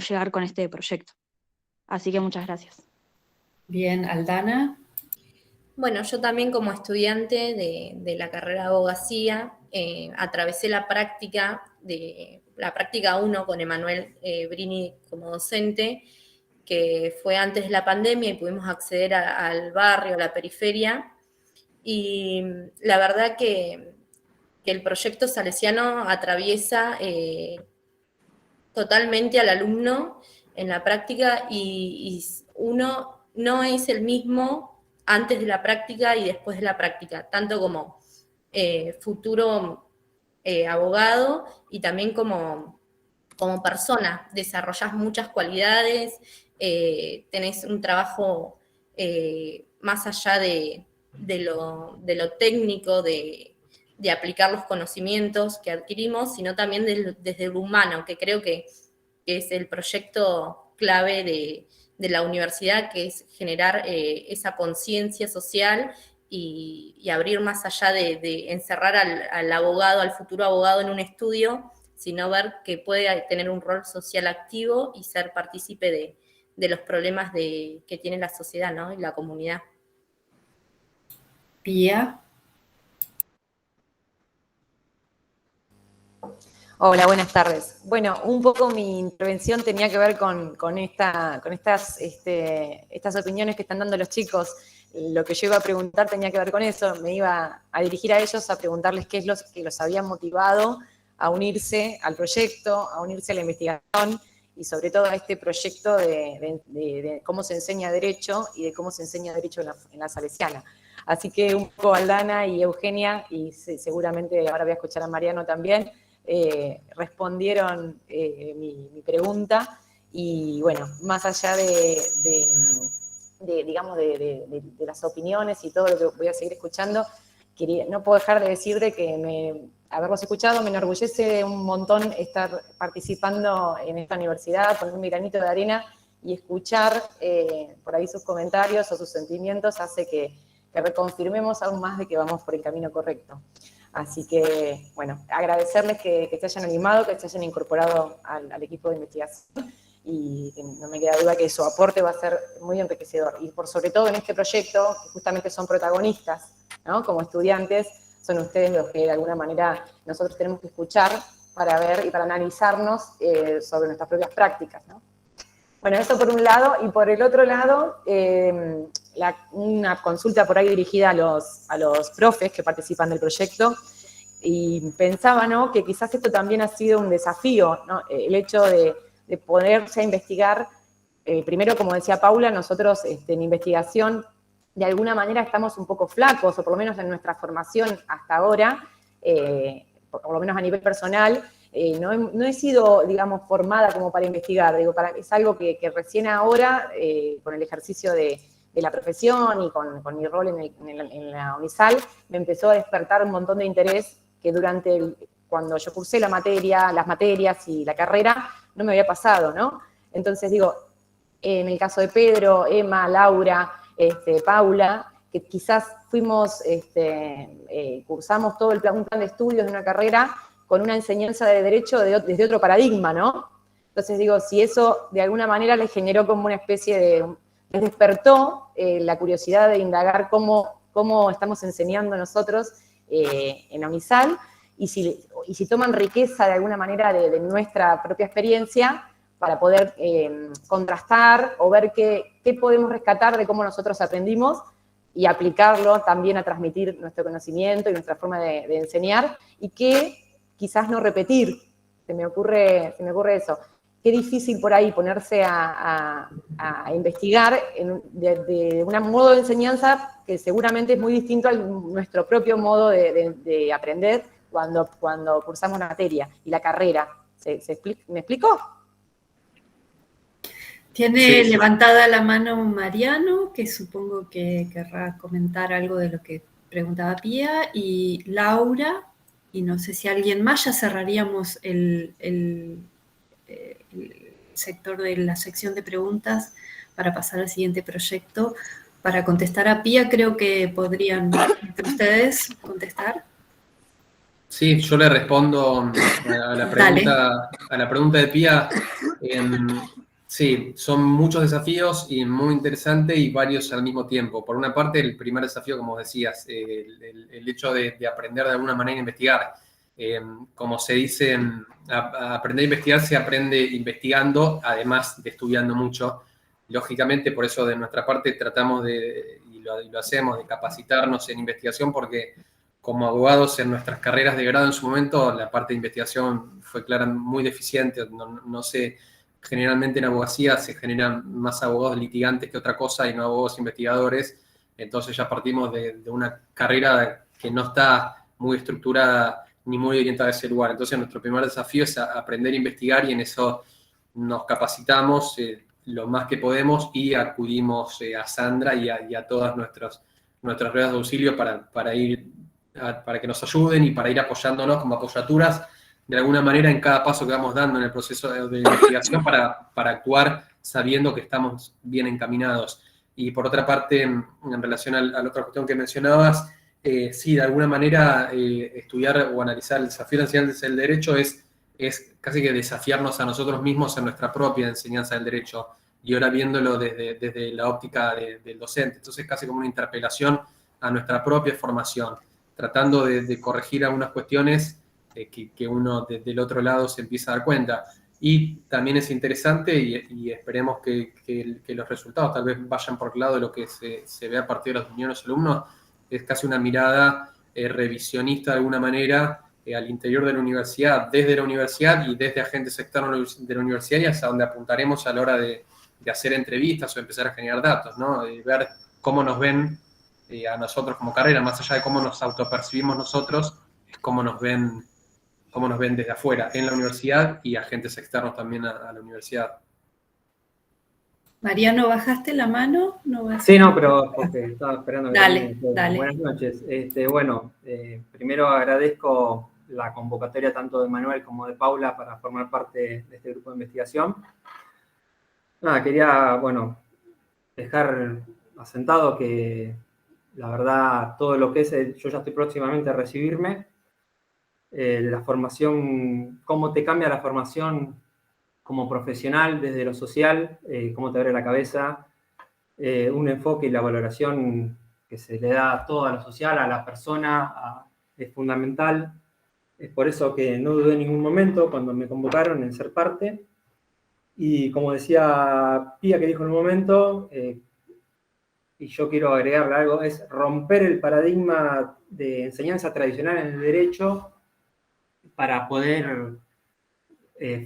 llegar con este proyecto. Así que muchas gracias. Bien, Aldana. Bueno, yo también como estudiante de la carrera de abogacía, atravesé la práctica 1 con Emanuel Brini como docente, que fue antes de la pandemia y pudimos acceder al barrio, a la periferia. Y la verdad que el proyecto salesiano atraviesa totalmente al alumno en la práctica y uno no es el mismo antes de la práctica y después de la práctica, tanto como futuro abogado y también como persona. Desarrollás muchas cualidades, tenés un trabajo más allá de lo técnico, de aplicar los conocimientos que adquirimos, sino también desde lo humano, que creo que es el proyecto clave de la universidad, que es generar esa conciencia social y abrir más allá de encerrar al abogado, al futuro abogado en un estudio, sino ver que puede tener un rol social activo y ser partícipe de los problemas que tiene la sociedad, ¿no? Y la comunidad. Pía. Hola, buenas tardes. Bueno, un poco mi intervención tenía que ver con estas opiniones que están dando los chicos. Lo que yo iba a preguntar tenía que ver con eso. Me iba a dirigir a ellos a preguntarles qué es lo que los había motivado a unirse al proyecto, a unirse a la investigación y sobre todo a este proyecto de cómo se enseña Derecho y de cómo se enseña Derecho en la Salesiana. Así que un poco Aldana y Eugenia, y seguramente ahora voy a escuchar a Mariano también, respondieron mi pregunta y bueno, más allá de las opiniones y todo lo que voy a seguir escuchando, no puedo dejar de decir de que haberlos escuchado me enorgullece un montón estar participando en esta universidad, poner mi granito de arena y escuchar por ahí sus comentarios o sus sentimientos hace que reconfirmemos aún más de que vamos por el camino correcto. Así que, bueno, agradecerles que se hayan animado, que se hayan incorporado al equipo de investigación y no me queda duda que su aporte va a ser muy enriquecedor. Y por sobre todo en este proyecto, que justamente son protagonistas, ¿no? Como estudiantes, son ustedes los que de alguna manera nosotros tenemos que escuchar para ver y para analizarnos sobre nuestras propias prácticas, ¿no? Bueno, eso por un lado, y por el otro lado, una consulta por ahí dirigida a los profes que participan del proyecto, y pensaba, ¿no?, que quizás esto también ha sido un desafío, ¿no? El hecho de ponerse a investigar, primero, como decía Paula, nosotros en investigación, de alguna manera estamos un poco flacos, o por lo menos en nuestra formación hasta ahora, por lo menos a nivel personal, no he sido, digamos, formada como para investigar, es algo que recién ahora, con el ejercicio de la profesión y con mi rol en la UNISAL, me empezó a despertar un montón de interés que cuando yo cursé las materias y la carrera, no me había pasado, ¿no? Entonces digo, en el caso de Pedro, Emma, Laura, Paula, que quizás cursamos todo un plan de estudios de una carrera con una enseñanza de derecho desde otro paradigma, ¿no? Entonces digo, si eso de alguna manera les generó como una especie les despertó la curiosidad de indagar cómo estamos enseñando nosotros en la UNISAL, y si toman riqueza de alguna manera de nuestra propia experiencia para poder contrastar o ver qué podemos rescatar de cómo nosotros aprendimos y aplicarlo también a transmitir nuestro conocimiento y nuestra forma de enseñar, y que quizás no repetir. Se me ocurre eso. Qué difícil por ahí ponerse a investigar de un modo de enseñanza que seguramente es muy distinto a nuestro propio modo de aprender cuando cursamos la materia y la carrera. ¿Me explico? Tiene levantada la mano Mariano, que supongo que querrá comentar algo de lo que preguntaba Pía, y Laura, y no sé si alguien más. Ya cerraríamos el sector de la sección de preguntas para pasar al siguiente proyecto. Para contestar a Pía, creo que podrían entre ustedes contestar. Sí, yo le respondo a la pregunta de Pía. Sí, son muchos desafíos y muy interesantes y varios al mismo tiempo. Por una parte, el primer desafío, como decías, el hecho de aprender de alguna manera a investigar. Como se dice, a aprender a investigar se aprende investigando, además de estudiando mucho. Lógicamente, por eso de nuestra parte tratamos y lo hacemos, de capacitarnos en investigación, porque como abogados en nuestras carreras de grado en su momento, la parte de investigación fue muy deficiente. No sé, generalmente en abogacía se generan más abogados litigantes que otra cosa y no abogados investigadores. Entonces ya partimos de una carrera que no está muy estructurada ni muy orientada a ese lugar. Entonces nuestro primer desafío es aprender a investigar, y en eso nos capacitamos lo más que podemos y acudimos a Sandra y a todas nuestras redes de auxilio para que nos ayuden y para ir apoyándonos como apoyaturas de alguna manera en cada paso que vamos dando en el proceso de investigación para actuar sabiendo que estamos bien encaminados. Y por otra parte, en relación a la otra cuestión que mencionabas, sí, de alguna manera estudiar o analizar el desafío de la enseñanza del derecho es casi que desafiarnos a nosotros mismos en nuestra propia enseñanza del derecho, y ahora viéndolo desde la óptica del docente. Entonces casi como una interpelación a nuestra propia formación, tratando de corregir algunas cuestiones que uno del otro lado se empieza a dar cuenta. Y también es interesante, y esperemos que los resultados tal vez vayan por el lado de lo que se ve a partir de los niños alumnos, es casi una mirada revisionista de alguna manera al interior de la universidad, desde la universidad y desde agentes externos de la universidad, y hacia donde apuntaremos a la hora de hacer entrevistas o empezar a generar datos, ¿no? Ver cómo nos ven a nosotros como carrera, más allá de cómo nos autopercibimos nosotros, es cómo nos ven desde afuera, en la universidad, y agentes externos también a la universidad. Mariano, ¿bajaste la mano? Sí, no, pero porque estaba esperando que dale. Buenas noches. Primero agradezco la convocatoria tanto de Manuel como de Paula para formar parte de este grupo de investigación. Quería, dejar asentado que la verdad todo lo que es, yo ya estoy próximamente a recibirme, la formación, cómo te cambia la formación como profesional desde lo social, cómo te abre la cabeza, un enfoque y la valoración que se le da a todo lo social, a la persona, es fundamental. Es por eso que no dudé en ningún momento cuando me convocaron en ser parte. Y como decía Pía, que dijo en un momento, y yo quiero agregarle algo, es romper el paradigma de enseñanza tradicional en el derecho para poder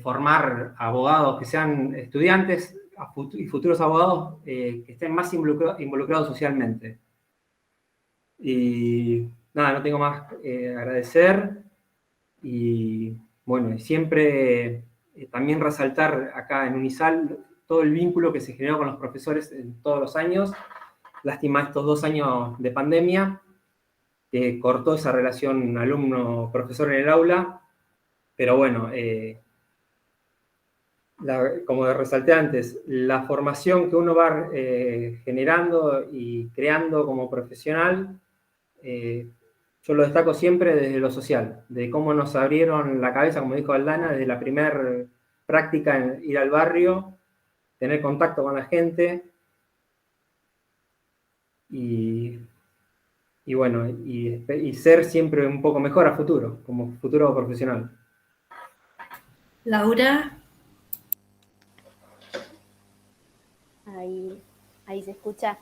formar abogados que sean estudiantes y futuros abogados que estén más involucrados socialmente. Y nada, no tengo más agradecer, y siempre también resaltar acá en UNISAL todo el vínculo que se generó con los profesores en todos los años, Lástima estos 2 años de pandemia, que cortó esa relación alumno-profesor en el aula, pero bueno, como resalté antes, la formación que uno va generando y creando como profesional, yo lo destaco siempre desde lo social, de cómo nos abrieron la cabeza, como dijo Aldana, desde la primer práctica en ir al barrio, tener contacto con la gente y bueno, y ser siempre un poco mejor a futuro, como futuro profesional. Laura. Ahí se escucha.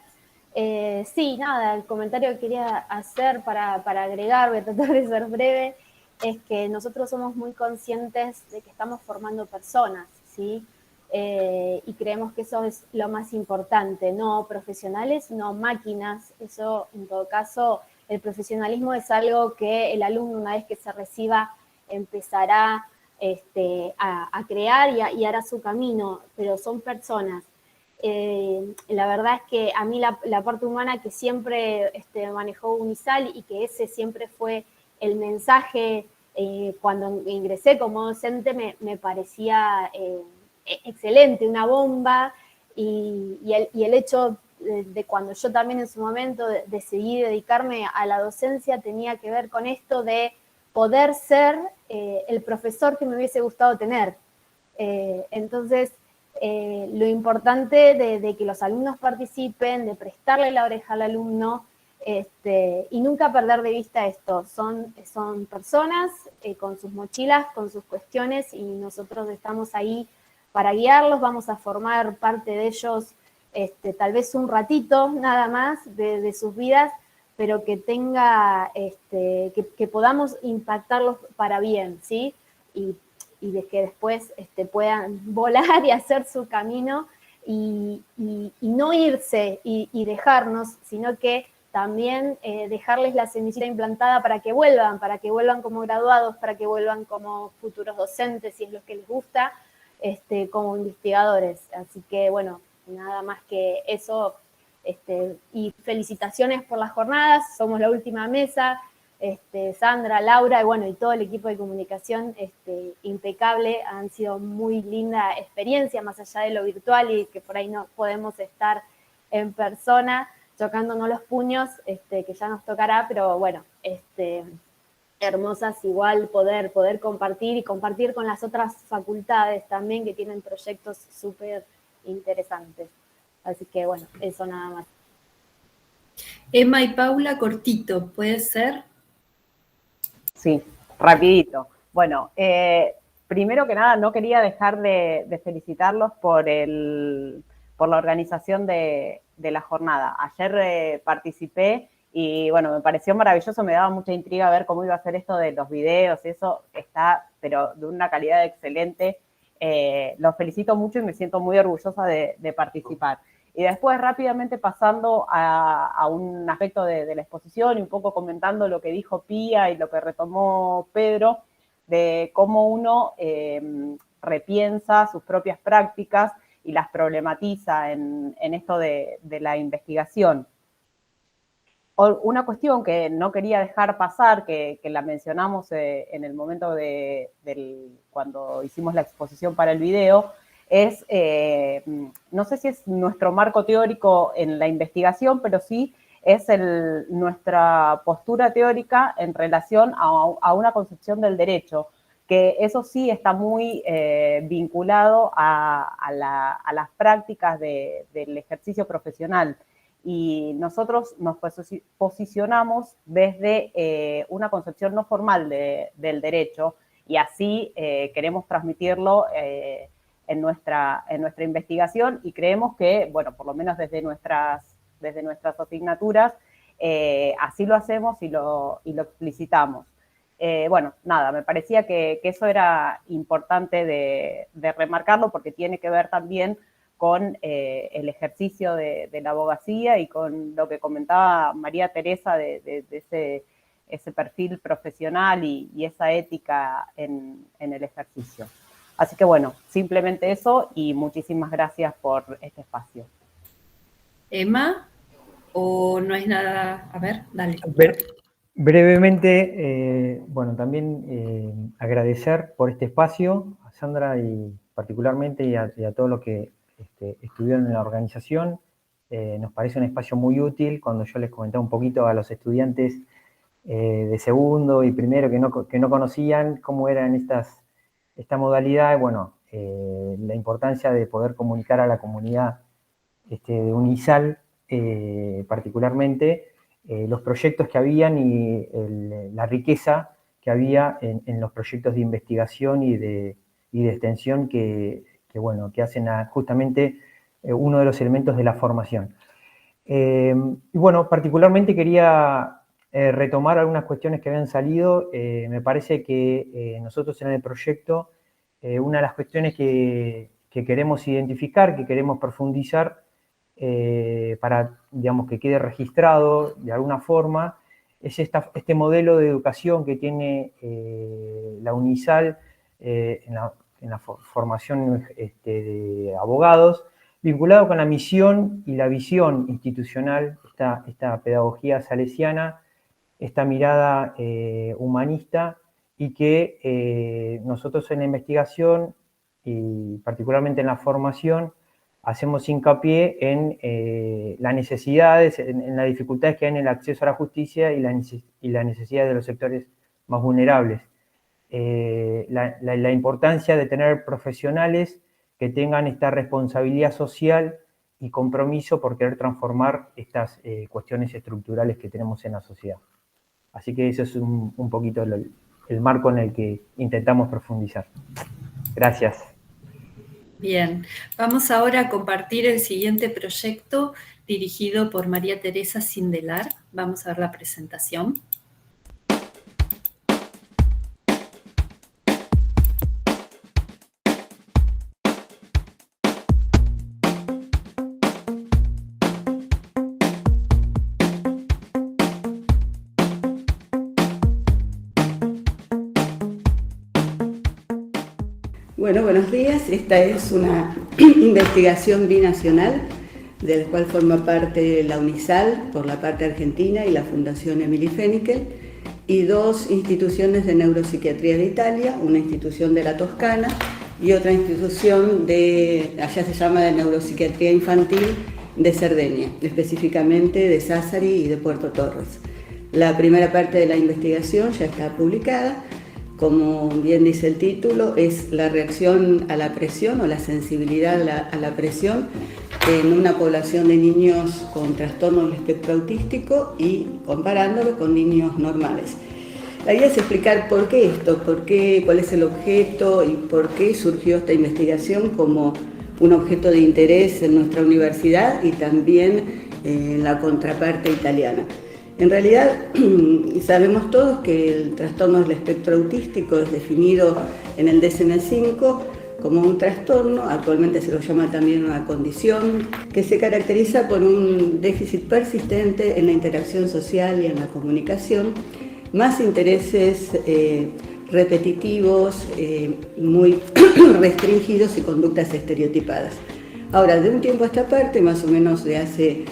Sí, nada, el comentario que quería hacer para agregar, voy a tratar de ser breve, es que nosotros somos muy conscientes de que estamos formando personas, ¿sí? Y creemos que eso es lo más importante, no profesionales, no máquinas. Eso, en todo caso, el profesionalismo es algo que el alumno, una vez que se reciba, empezará a crear y hará su camino, pero son personas. La verdad es que a mí la parte humana que siempre manejó Unisal, y que ese siempre fue el mensaje cuando ingresé como docente, me parecía excelente, una bomba, y el hecho de cuando yo también en su momento decidí dedicarme a la docencia tenía que ver con esto de poder ser el profesor que me hubiese gustado tener. Entonces, lo importante de que los alumnos participen, de prestarle la oreja al alumno, y nunca perder de vista esto. Son personas con sus mochilas, con sus cuestiones, y nosotros estamos ahí para guiarlos. Vamos a formar parte de ellos tal vez un ratito nada más de sus vidas, pero que tenga, que podamos impactarlos para bien, ¿sí? Y de que después puedan volar y hacer su camino y no irse y dejarnos, sino que también dejarles la semillita implantada para que vuelvan como graduados, para que vuelvan como futuros docentes, si es lo que les gusta, como investigadores. Así que, bueno, nada más que eso, y felicitaciones por las jornadas. Somos la última mesa, Sandra, Laura, y bueno, y todo el equipo de comunicación, impecable. Han sido muy linda experiencia, más allá de lo virtual y que por ahí no podemos estar en persona chocándonos los puños, que ya nos tocará, pero bueno, hermosas igual poder compartir y compartir con las otras facultades también, que tienen proyectos súper interesantes. Así que bueno, eso nada más. Emma y Paula, cortito, ¿puede ser? Sí, rapidito. Bueno, primero que nada, no quería dejar de felicitarlos por la organización de la jornada. Ayer participé y bueno, me pareció maravilloso, me daba mucha intriga ver cómo iba a ser esto de los videos, eso está, pero de una calidad excelente. Los felicito mucho y me siento muy orgullosa de participar. Y después, rápidamente pasando a un aspecto de la exposición y un poco comentando lo que dijo Pía y lo que retomó Pedro, de cómo uno repiensa sus propias prácticas y las problematiza en esto de la investigación. Una cuestión que no quería dejar pasar, que la mencionamos en el momento cuando hicimos la exposición para el video, es, no sé si es nuestro marco teórico en la investigación, pero sí es nuestra postura teórica en relación a una concepción del derecho, que eso sí está muy vinculado a las prácticas del ejercicio profesional. Y nosotros nos posicionamos desde una concepción no formal del derecho, y así queremos transmitirlo en nuestra investigación, y creemos que, bueno, por lo menos desde nuestras asignaturas, así lo hacemos y lo explicitamos. Bueno, nada, me parecía que eso era importante de remarcarlo, porque tiene que ver también con el ejercicio de la abogacía y con lo que comentaba María Teresa de ese perfil profesional y esa ética en el ejercicio. Así que bueno, simplemente eso, y muchísimas gracias por este espacio. Emma. ¿O no es nada? A ver, dale. Brevemente, bueno, también agradecer por este espacio a Sandra y particularmente y a todos los que estuvieron en la organización. Nos parece un espacio muy útil. Cuando yo les comentaba un poquito a los estudiantes de segundo y primero que no conocían cómo eran esta modalidad, bueno, la importancia de poder comunicar a la comunidad de UNISAL particularmente, los proyectos que habían y la riqueza que había en los proyectos de investigación y de extensión que hacen justamente uno de los elementos de la formación. Y bueno, particularmente quería retomar algunas cuestiones que habían salido. Me parece que nosotros en el proyecto, una de las cuestiones que queremos identificar, que queremos profundizar, para, digamos, que quede registrado de alguna forma, es este modelo de educación que tiene la UNISAL en la formación de abogados, vinculado con la misión y la visión institucional, esta pedagogía salesiana, esta mirada humanista, y que nosotros en la investigación y particularmente en la formación hacemos hincapié en las necesidades, en las dificultades que hay en el acceso a la justicia y la necesidad de los sectores más vulnerables. La importancia de tener profesionales que tengan esta responsabilidad social y compromiso por querer transformar estas cuestiones estructurales que tenemos en la sociedad. Así que eso es un poquito el marco en el que intentamos profundizar. Gracias. Bien, vamos ahora a compartir el siguiente proyecto dirigido por María Teresa Sindelar. Vamos a ver la presentación. Bueno, buenos días. Esta es una investigación binacional del cual forma parte la UNISAL por la parte argentina y la Fundación Emily Fennikel, y dos instituciones de neuropsiquiatría de Italia, una institución de la Toscana y otra institución allá se llama de neuropsiquiatría infantil de Cerdeña, específicamente de Sassari y de Puerto Torres. La primera parte de la investigación ya está publicada. Como bien dice el título, es la reacción a la presión o la sensibilidad a la presión en una población de niños con trastorno del espectro autístico y comparándolo con niños normales. La idea es explicar por qué esto, cuál es el objeto y por qué surgió esta investigación como un objeto de interés en nuestra universidad y también en la contraparte italiana. En realidad, sabemos todos que el trastorno del espectro autístico es definido en el DSM-5 como un trastorno, actualmente se lo llama también una condición, que se caracteriza por un déficit persistente en la interacción social y en la comunicación, más intereses repetitivos, muy restringidos y conductas estereotipadas. Ahora, de un tiempo a esta parte, más o menos de hace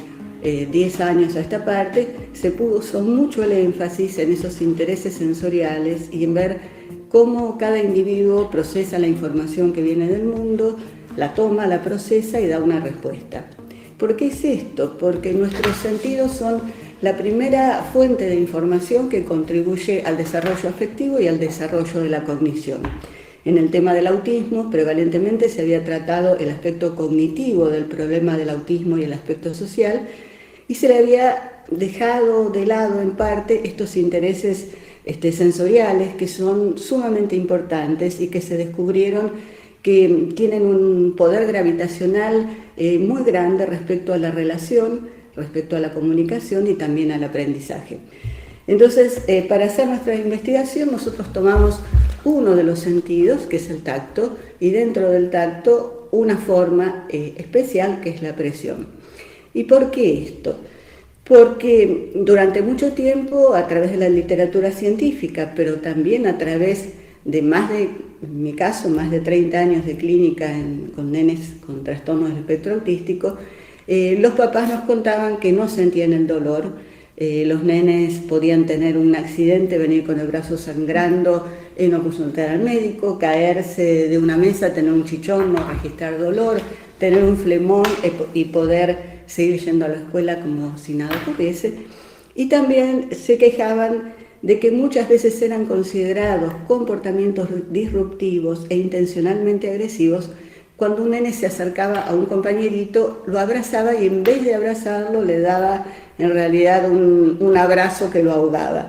10 años a esta parte, se puso mucho el énfasis en esos intereses sensoriales y en ver cómo cada individuo procesa la información que viene del mundo, la toma, la procesa y da una respuesta. ¿Por qué es esto? Porque nuestros sentidos son la primera fuente de información que contribuye al desarrollo afectivo y al desarrollo de la cognición. En el tema del autismo, prevalentemente se había tratado el aspecto cognitivo del problema del autismo y el aspecto social, y se le había dejado de lado en parte estos intereses sensoriales que son sumamente importantes y que se descubrieron que tienen un poder gravitacional muy grande respecto a la relación, respecto a la comunicación y también al aprendizaje. Entonces, para hacer nuestra investigación nosotros tomamos uno de los sentidos, que es el tacto, y dentro del tacto una forma especial que es la presión. ¿Y por qué esto? Porque durante mucho tiempo, a través de la literatura científica, pero también a través de en mi caso, más de 30 años de clínica con nenes con trastornos del espectro autístico, Los papás nos contaban que no sentían el dolor. Los nenes podían tener un accidente, venir con el brazo sangrando, no consultar al médico, caerse de una mesa, tener un chichón, no registrar dolor, tener un flemón y poder seguir yendo a la escuela como si nada ocurriese. Y también se quejaban de que muchas veces eran considerados comportamientos disruptivos e intencionalmente agresivos cuando un nene se acercaba a un compañerito, lo abrazaba y en vez de abrazarlo le daba en realidad un abrazo que lo ahogaba.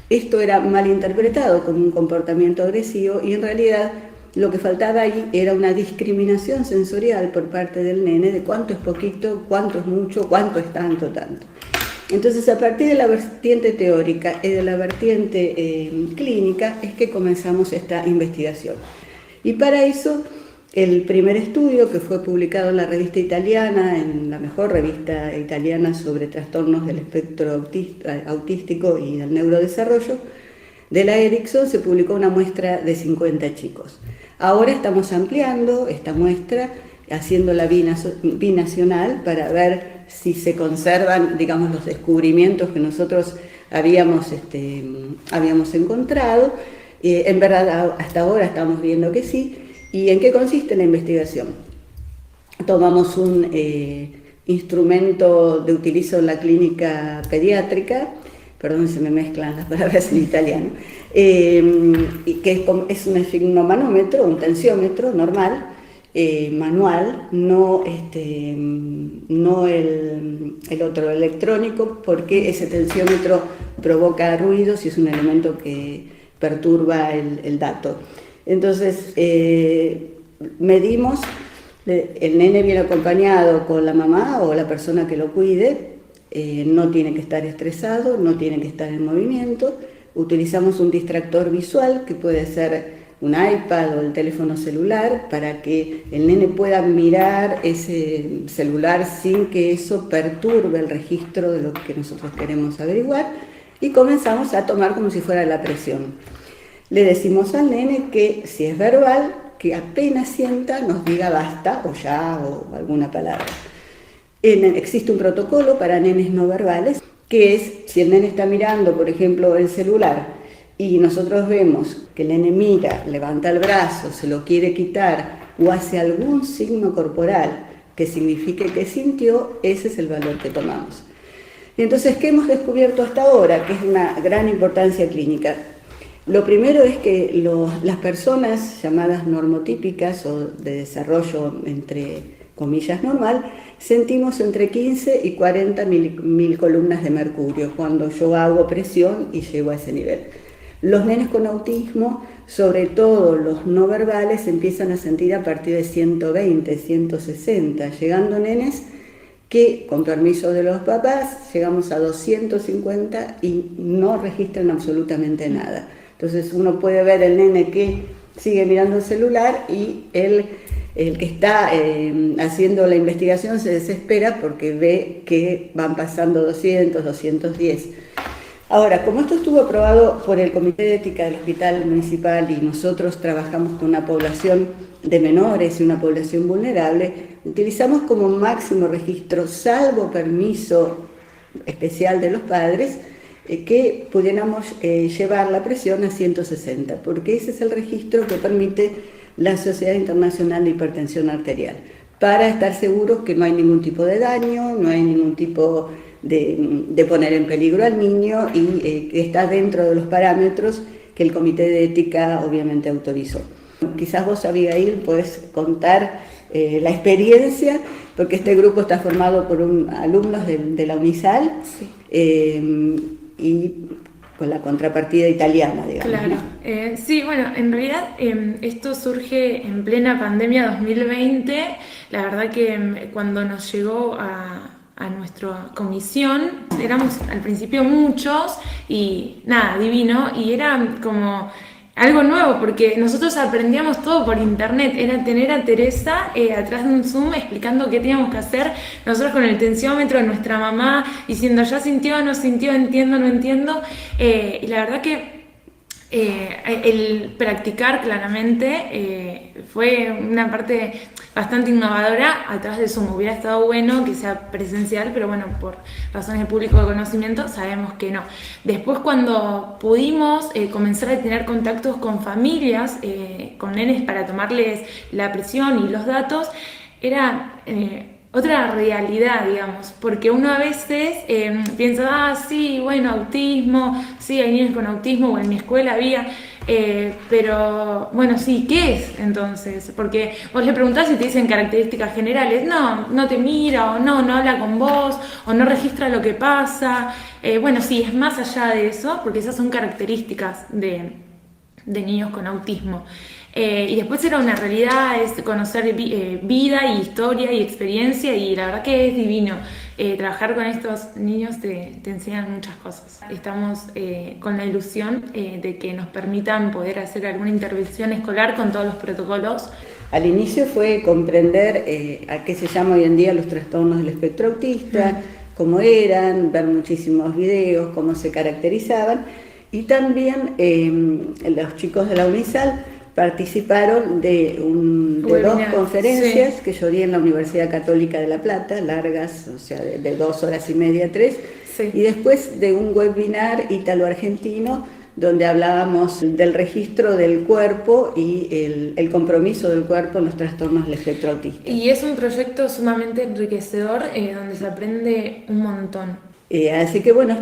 Esto era malinterpretado como un comportamiento agresivo y en realidad lo que faltaba ahí era una discriminación sensorial por parte del nene de cuánto es poquito, cuánto es mucho, cuánto es tanto. Entonces, a partir de la vertiente teórica y de la vertiente clínica es que comenzamos esta investigación. Y para eso, el primer estudio, que fue publicado en la revista italiana, en la mejor revista italiana sobre trastornos del espectro autístico y del neurodesarrollo, de la Erickson, se publicó una muestra de 50 chicos. Ahora estamos ampliando esta muestra, haciéndola binacional para ver si se conservan, digamos, los descubrimientos que nosotros habíamos encontrado. En verdad, hasta ahora estamos viendo que sí. ¿Y en qué consiste la investigación? Tomamos un instrumento de utilizo en la clínica pediátrica, perdón, se me mezclan las palabras en italiano, y que es un esfigmomanómetro, un tensiómetro normal, manual, no el otro electrónico, porque ese tensiómetro provoca ruidos y es un elemento que perturba el dato. Entonces, medimos, el nene viene acompañado con la mamá o la persona que lo cuide, no tiene que estar estresado, no tiene que estar en movimiento, utilizamos un distractor visual que puede ser un iPad o el teléfono celular para que el nene pueda mirar ese celular sin que eso perturbe el registro de lo que nosotros queremos averiguar y comenzamos a tomar como si fuera la presión. Le decimos al nene que si es verbal, que apenas sienta nos diga basta o ya o alguna palabra. Existe un protocolo para nenes no verbales, que es si el nene está mirando, por ejemplo, el celular y nosotros vemos que el nene mira, levanta el brazo, se lo quiere quitar o hace algún signo corporal que signifique que sintió, ese es el valor que tomamos. Entonces, ¿qué hemos descubierto hasta ahora? Que es una gran importancia clínica. Lo primero es que las personas llamadas normotípicas o de desarrollo entre comillas normal, sentimos entre 15 y 40 mil columnas de mercurio cuando yo hago presión y llego a ese nivel. Los nenes con autismo, sobre todo los no verbales, empiezan a sentir a partir de 120, 160, llegando nenes que, con permiso de los papás, llegamos a 250 y no registran absolutamente nada. Entonces uno puede ver el nene que sigue mirando el celular y el que está haciendo la investigación se desespera porque ve que van pasando 200, 210. Ahora, como esto estuvo aprobado por el Comité de Ética del Hospital Municipal y nosotros trabajamos con una población de menores y una población vulnerable, utilizamos como máximo registro, salvo permiso especial de los padres, que pudiéramos llevar la presión a 160, porque ese es el registro que permite la Sociedad Internacional de Hipertensión Arterial, para estar seguros que no hay ningún tipo de daño, no hay ningún tipo de poner en peligro al niño y que está dentro de los parámetros que el Comité de Ética obviamente autorizó. Quizás vos, Abigail, podés contar la experiencia, porque este grupo está formado por alumnos de la UNISAL, sí. Y con la contrapartida italiana, digamos. Claro, ¿no? Sí, bueno, en realidad esto surge en plena pandemia 2020. La verdad que cuando nos llegó a nuestra comisión, éramos al principio muchos y nada, divino, y era como algo nuevo, porque nosotros aprendíamos todo por internet, era tener a Teresa atrás de un Zoom explicando qué teníamos que hacer, nosotros con el tensiómetro, nuestra mamá diciendo ya sintió, no sintió, entiendo, no entiendo, y la verdad que el practicar claramente fue una parte bastante innovadora atrás de Zoom. Hubiera estado bueno que sea presencial, pero bueno, por razones de público de conocimiento sabemos que no. Después, cuando pudimos comenzar a tener contactos con familias, con nenes para tomarles la presión y los datos, era otra realidad, digamos, porque uno a veces piensa, sí, bueno, autismo, sí, hay niños con autismo, o en mi escuela había, pero bueno, sí, ¿qué es entonces? Porque vos le preguntás y te dicen características generales, no te mira, o no habla con vos, o no registra lo que pasa. Bueno, sí, es más allá de eso, porque esas son características de niños con autismo. Y después era una realidad, es conocer vida y historia y experiencia, y la verdad que es divino. Trabajar con estos niños te enseñan muchas cosas. Estamos con la ilusión de que nos permitan poder hacer alguna intervención escolar con todos los protocolos. Al inicio fue comprender a qué se llama hoy en día los trastornos del espectro autista, cómo eran, ver muchísimos videos, cómo se caracterizaban, y también los chicos de la UNISAL participaron de dos conferencias que yo di en la Universidad Católica de La Plata, largas, o sea, de 2 horas y media, 3, y después de un webinar ítalo-argentino donde hablábamos del registro del cuerpo y el compromiso del cuerpo en los trastornos del espectro autista. Y es un proyecto sumamente enriquecedor donde se aprende un montón. Así que bueno,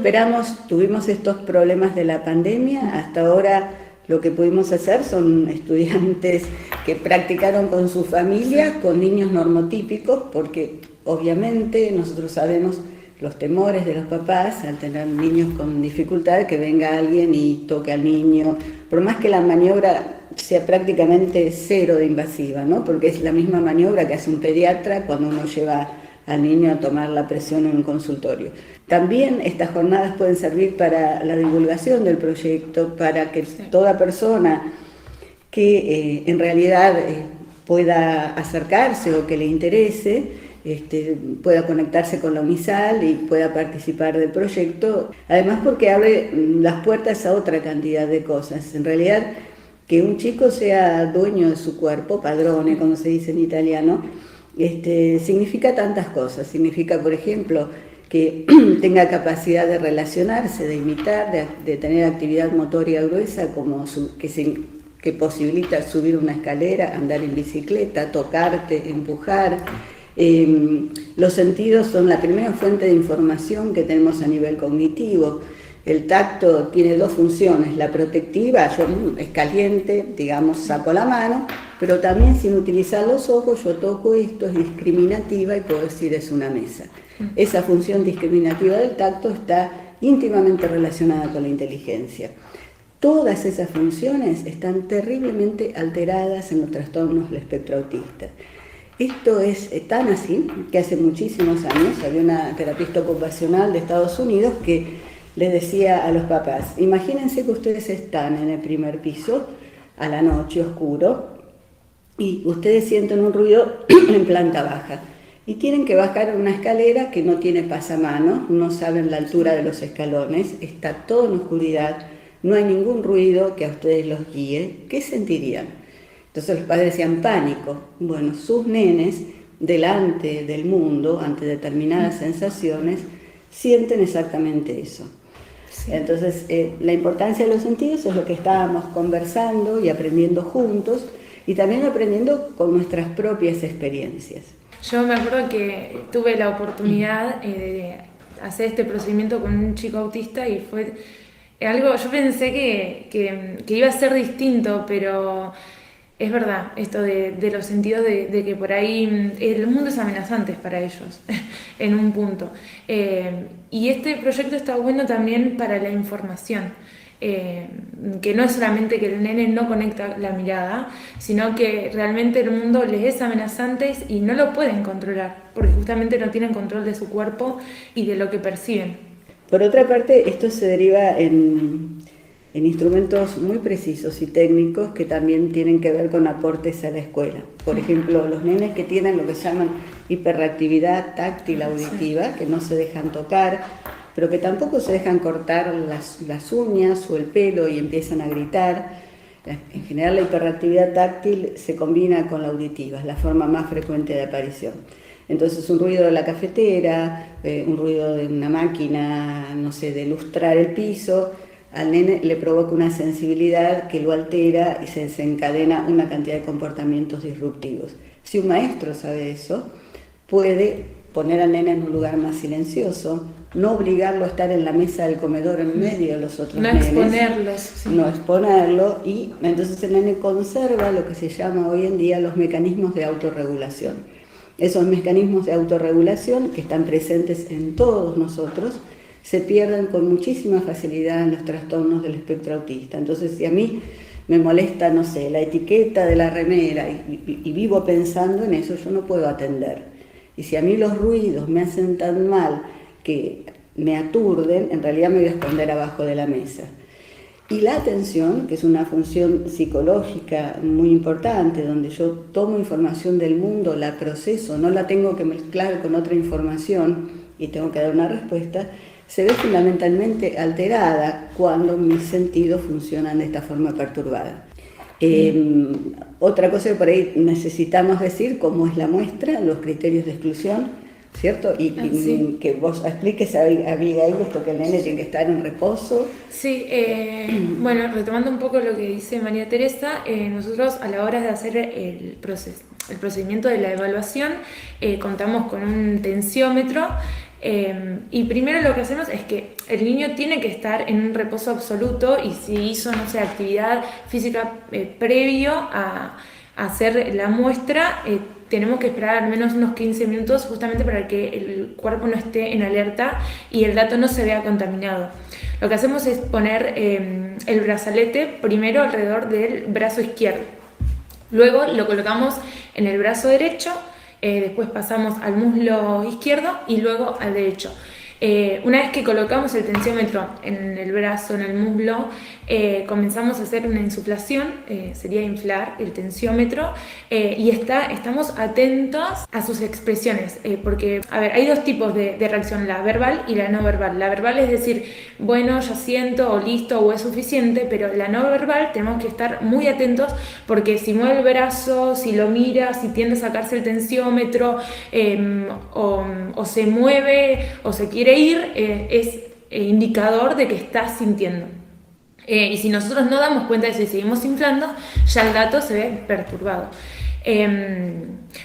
tuvimos estos problemas de la pandemia, hasta ahora lo que pudimos hacer son estudiantes que practicaron con su familia, con niños normotípicos, porque obviamente nosotros sabemos los temores de los papás al tener niños con dificultad, que venga alguien y toque al niño, por más que la maniobra sea prácticamente cero de invasiva, ¿no? Porque es la misma maniobra que hace un pediatra cuando uno lleva al niño a tomar la presión en un consultorio. También estas jornadas pueden servir para la divulgación del proyecto, para que toda persona que en realidad pueda acercarse o que le interese, pueda conectarse con la UNISAL y pueda participar del proyecto. Además, porque abre las puertas a otra cantidad de cosas. En realidad, que un chico sea dueño de su cuerpo, padrone, como se dice en italiano, significa tantas cosas. Significa, por ejemplo, que tenga capacidad de relacionarse, de imitar, de tener actividad motoria gruesa, como que posibilita subir una escalera, andar en bicicleta, tocarte, empujar. Los sentidos son la primera fuente de información que tenemos a nivel cognitivo. El tacto tiene dos funciones, la protectiva, es caliente, digamos, saco la mano, pero también sin utilizar los ojos, yo toco esto, es discriminativa y puedo decir es una mesa. Esa función discriminativa del tacto está íntimamente relacionada con la inteligencia. Todas esas funciones están terriblemente alteradas en los trastornos del espectro autista. Esto es tan así que hace muchísimos años había una terapista ocupacional de Estados Unidos que le decía a los papás, imagínense que ustedes están en el primer piso a la noche oscuro y ustedes sienten un ruido en planta baja y tienen que bajar una escalera que no tiene pasamano, no saben la altura de los escalones, está todo en oscuridad, no hay ningún ruido que a ustedes los guíe. ¿Qué sentirían? Entonces los padres decían pánico. Bueno, sus nenes, delante del mundo, ante determinadas sensaciones, sienten exactamente eso. Sí. Entonces, la importancia de los sentidos es lo que estábamos conversando y aprendiendo juntos, y también aprendiendo con nuestras propias experiencias. Yo me acuerdo que tuve la oportunidad de hacer este procedimiento con un chico autista y fue algo, yo pensé que iba a ser distinto, pero es verdad, esto de los sentidos de que por ahí el mundo es amenazante para ellos, en un punto. Y este proyecto está bueno también para la información, que no es solamente que el nene no conecta la mirada, sino que realmente el mundo les es amenazante y no lo pueden controlar, porque justamente no tienen control de su cuerpo y de lo que perciben. Por otra parte, esto se deriva en instrumentos muy precisos y técnicos que también tienen que ver con aportes a la escuela. Por ejemplo, los nenes que tienen lo que llaman hiperreactividad táctil auditiva, que no se dejan tocar, pero que tampoco se dejan cortar las uñas o el pelo y empiezan a gritar. En general la hiperactividad táctil se combina con la auditiva, es la forma más frecuente de aparición. Entonces un ruido de la cafetera, un ruido de una máquina, no sé, de lustrar el piso, al nene le provoca una sensibilidad que lo altera y se desencadena una cantidad de comportamientos disruptivos. Si un maestro sabe eso, puede poner al nene en un lugar más silencioso, no obligarlo a estar en la mesa del comedor en medio de los otros nenes. No exponerlo, y entonces el nene conserva lo que se llama hoy en día los mecanismos de autorregulación. Esos mecanismos de autorregulación que están presentes en todos nosotros se pierden con muchísima facilidad en los trastornos del espectro autista. Entonces, si a mí me molesta, no sé, la etiqueta de la remera y vivo pensando en eso, yo no puedo atender. Y si a mí los ruidos me hacen tan mal que me aturden, en realidad me voy a esconder abajo de la mesa. Y la atención, que es una función psicológica muy importante, donde yo tomo información del mundo, la proceso, no la tengo que mezclar con otra información y tengo que dar una respuesta, se ve fundamentalmente alterada cuando mis sentidos funcionan de esta forma perturbada. Otra cosa que por ahí necesitamos decir, cómo es la muestra, los criterios de exclusión, ¿cierto? Y que vos expliques a Abigail esto, que el nene tiene que estar en reposo. Sí, bueno, retomando un poco lo que dice María Teresa, nosotros a la hora de hacer el procedimiento de la evaluación contamos con un tensiómetro. Y primero lo que hacemos es que el niño tiene que estar en un reposo absoluto, y si hizo, no sé, actividad física previo a hacer la muestra, tenemos que esperar al menos unos 15 minutos justamente para que el cuerpo no esté en alerta y el dato no se vea contaminado. Lo que hacemos es poner el brazalete primero alrededor del brazo izquierdo, luego lo colocamos en el brazo derecho, después pasamos al muslo izquierdo y luego al derecho. Una vez que colocamos el tensiómetro en el brazo, en el muslo, comenzamos a hacer una insuflación, sería inflar el tensiómetro, y estamos atentos a sus expresiones, porque, a ver, hay dos tipos de reacción, la verbal y la no verbal. La verbal es decir, bueno, ya siento, o listo, o es suficiente, pero la no verbal tenemos que estar muy atentos, porque si mueve el brazo, si lo mira, si tiende a sacarse el tensiómetro, o se mueve, o se quiere ir, es indicador de que está sintiendo. Y si nosotros no damos cuenta de eso y seguimos inflando, ya el dato se ve perturbado.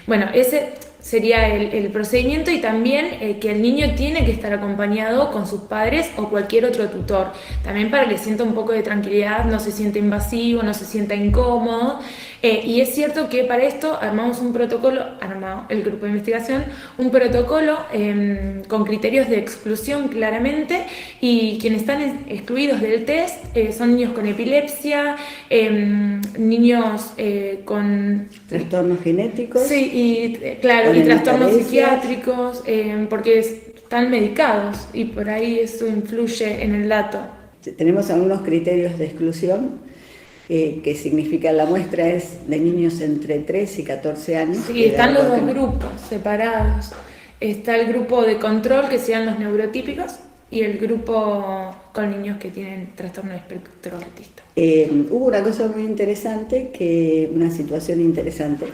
Bueno, ese sería el procedimiento, y también que el niño tiene que estar acompañado con sus padres o cualquier otro tutor, también para que sienta un poco de tranquilidad, no se sienta invasivo, no se sienta incómodo. Y es cierto que para esto armamos un protocolo, el grupo de investigación, un protocolo con criterios de exclusión claramente, y quienes están excluidos del test son niños con epilepsia, niños con trastornos genéticos. Sí, y claro, y trastornos psiquiátricos, porque están medicados y por ahí eso influye en el dato. Tenemos algunos criterios de exclusión. Que significa la muestra es de niños entre 3 y 14 años. Sí, están los dos grupos separados. Está el grupo de control, que sean los neurotípicos, y el grupo con niños que tienen trastorno de espectro autista. Hubo una cosa muy interesante, una situación interesante,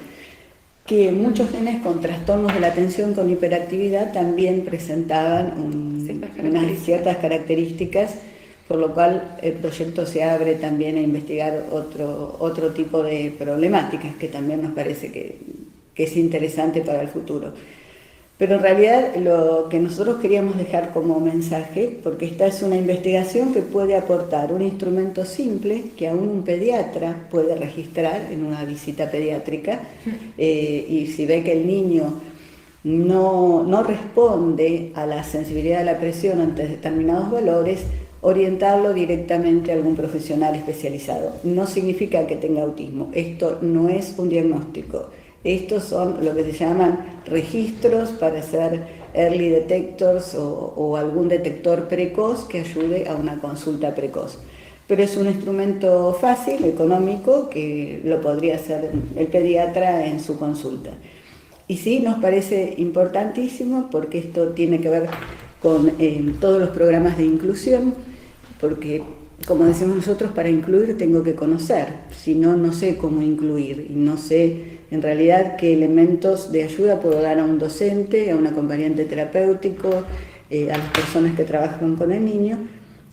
que muchos nenes con trastornos de la atención con hiperactividad también presentaban unas ciertas características, por lo cual el proyecto se abre también a investigar otro tipo de problemáticas que también nos parece que es interesante para el futuro. Pero en realidad lo que nosotros queríamos dejar como mensaje, porque esta es una investigación que puede aportar un instrumento simple que aún un pediatra puede registrar en una visita pediátrica, y si ve que el niño no responde a la sensibilidad de la presión ante determinados valores, orientarlo directamente a algún profesional especializado. No significa que tenga autismo, esto no es un diagnóstico, estos son lo que se llaman registros para hacer early detectors o algún detector precoz que ayude a una consulta precoz. Pero es un instrumento fácil, económico, que lo podría hacer el pediatra en su consulta. Y sí, nos parece importantísimo porque esto tiene que ver con todos los programas de inclusión, porque, como decimos nosotros, para incluir tengo que conocer, si no, no sé cómo incluir y no sé en realidad qué elementos de ayuda puedo dar a un docente, a un acompañante terapéutico, a las personas que trabajan con el niño,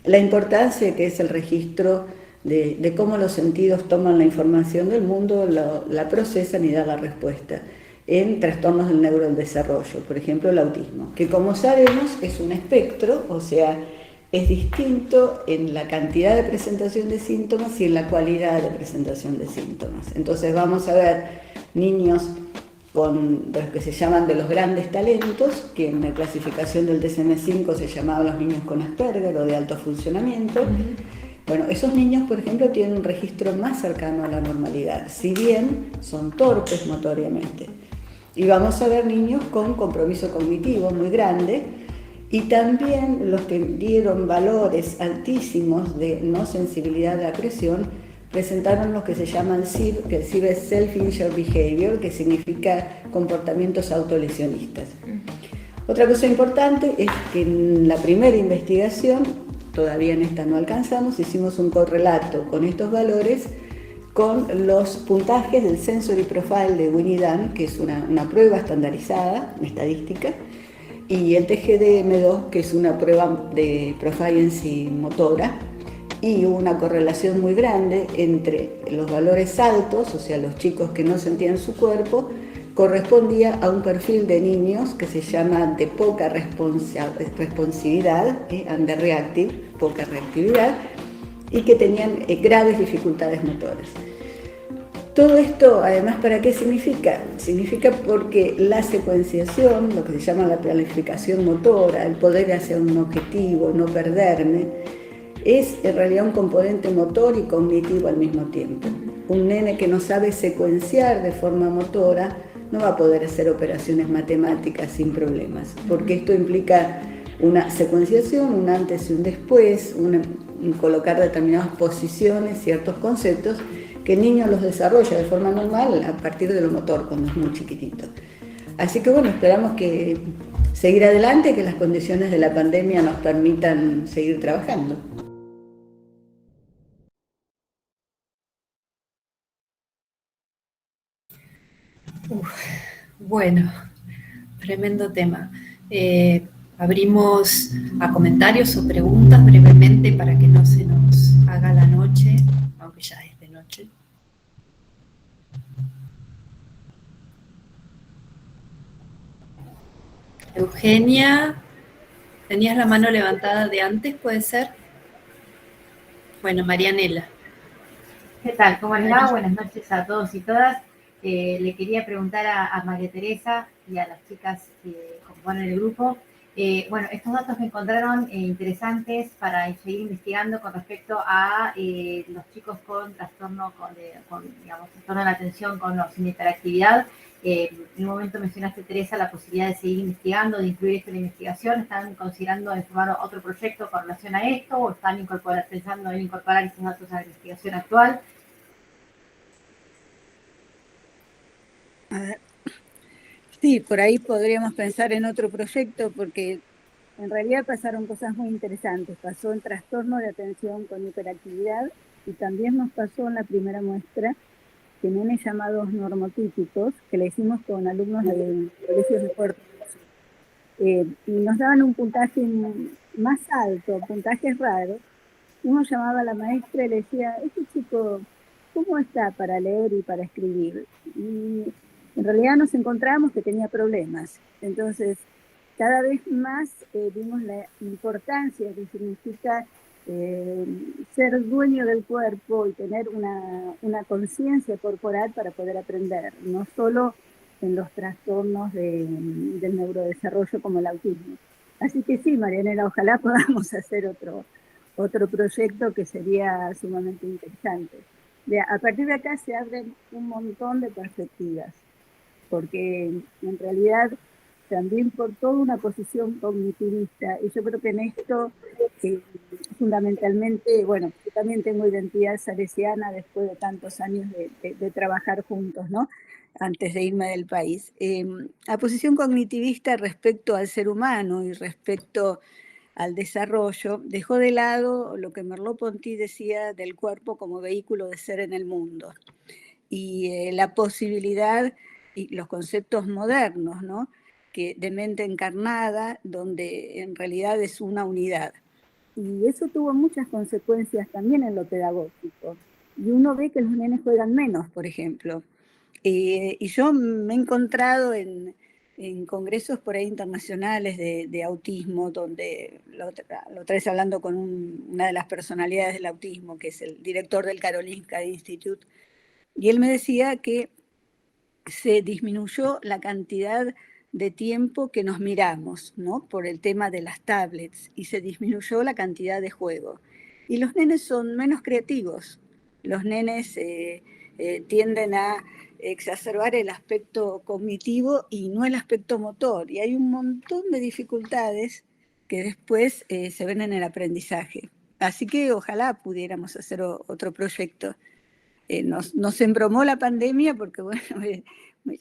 la importancia que es el registro de cómo los sentidos toman la información del mundo, la procesan y dan la respuesta en trastornos del neurodesarrollo, por ejemplo el autismo, que como sabemos es un espectro, o sea, es distinto en la cantidad de presentación de síntomas y en la cualidad de presentación de síntomas. Entonces vamos a ver niños con los que se llaman de los grandes talentos, que en la clasificación del DSM-5 se llamaban los niños con Asperger o de alto funcionamiento. Bueno, esos niños, por ejemplo, tienen un registro más cercano a la normalidad, si bien son torpes motoriamente. Y vamos a ver niños con compromiso cognitivo muy grande, y también los que dieron valores altísimos de no sensibilidad a la presión presentaron lo que se llaman SIB, que el SIB es Self-Injured Behavior, que significa comportamientos autolesionistas. Otra cosa importante es que en la primera investigación, todavía en esta no alcanzamos, hicimos un correlato con estos valores con los puntajes del Sensory Profile de Winnie Dan, que es una prueba estandarizada, estadística, y el TGDM2, que es una prueba de proficiency motora, y una correlación muy grande entre los valores altos, o sea, los chicos que no sentían su cuerpo, correspondía a un perfil de niños que se llama de poca responsividad, underreactive, poca reactividad, y que tenían graves dificultades motoras. Todo esto, además, ¿para qué significa? Significa porque la secuenciación, lo que se llama la planificación motora, el poder hacia un objetivo, no perderme, es en realidad un componente motor y cognitivo al mismo tiempo. Un nene que no sabe secuenciar de forma motora no va a poder hacer operaciones matemáticas sin problemas, porque esto implica una secuenciación, un antes y un después, colocar determinadas posiciones, ciertos conceptos, que el niño los desarrolla de forma normal a partir de lo motor, cuando es muy chiquitito. Así que bueno, esperamos que seguir adelante, que las condiciones de la pandemia nos permitan seguir trabajando. Bueno, tremendo tema. Abrimos a comentarios o preguntas brevemente para que no se nos haga la noche, aunque ya es de noche. Eugenia, ¿tenías la mano levantada de antes, puede ser? Bueno, Marianela. ¿Qué tal? ¿Cómo les va? Buenas noches a todos y todas. Le quería preguntar a María Teresa y a las chicas que componen el grupo. Bueno, estos datos me encontraron interesantes para seguir investigando con respecto a los chicos con trastorno, digamos, trastorno de la atención sin hiperactividad. En un momento mencionaste, Teresa, la posibilidad de seguir investigando, de incluir esto en la investigación. ¿Están considerando formar otro proyecto con relación a esto o están pensando en incorporar estos datos a la investigación actual? A ver. Sí, por ahí podríamos pensar en otro proyecto porque en realidad pasaron cosas muy interesantes. Pasó el trastorno de atención con hiperactividad y también nos pasó en la primera muestra que nenes llamados normotípicos, que le hicimos con alumnos de colegios de Puerto Rico, y nos daban un puntaje más alto, puntajes raros. Uno llamaba a la maestra y le decía, este chico, ¿cómo está para leer y para escribir? Y en realidad nos encontramos que tenía problemas. Entonces, cada vez más vimos la importancia que significa ser dueño del cuerpo y tener una conciencia corporal para poder aprender, no solo en los trastornos del neurodesarrollo como el autismo. Así que sí, Marianela, ojalá podamos hacer otro proyecto que sería sumamente interesante. A partir de acá se abren un montón de perspectivas, porque en realidad también por toda una posición cognitivista. Y yo creo que en esto, fundamentalmente, bueno, yo también tengo identidad salesiana después de tantos años de trabajar juntos, ¿no? Antes de irme del país. La posición cognitivista respecto al ser humano y respecto al desarrollo dejó de lado lo que Merleau-Ponty decía del cuerpo como vehículo de ser en el mundo. Y la posibilidad y los conceptos modernos, ¿no? Que de mente encarnada, donde en realidad es una unidad. Y eso tuvo muchas consecuencias también en lo pedagógico. Y uno ve que los nenes juegan menos, por ejemplo. Y yo me he encontrado en congresos por ahí internacionales de autismo, donde lo traes hablando con una de las personalidades del autismo, que es el director del Karolinska Institute, y él me decía que se disminuyó la cantidad de tiempo que nos miramos, ¿no? Por el tema de las tablets, y se disminuyó la cantidad de juego. Y los nenes son menos creativos. Los nenes tienden a exacerbar el aspecto cognitivo y no el aspecto motor. Y hay un montón de dificultades que después se ven en el aprendizaje. Así que ojalá pudiéramos hacer otro proyecto. Nos embromó la pandemia porque, bueno,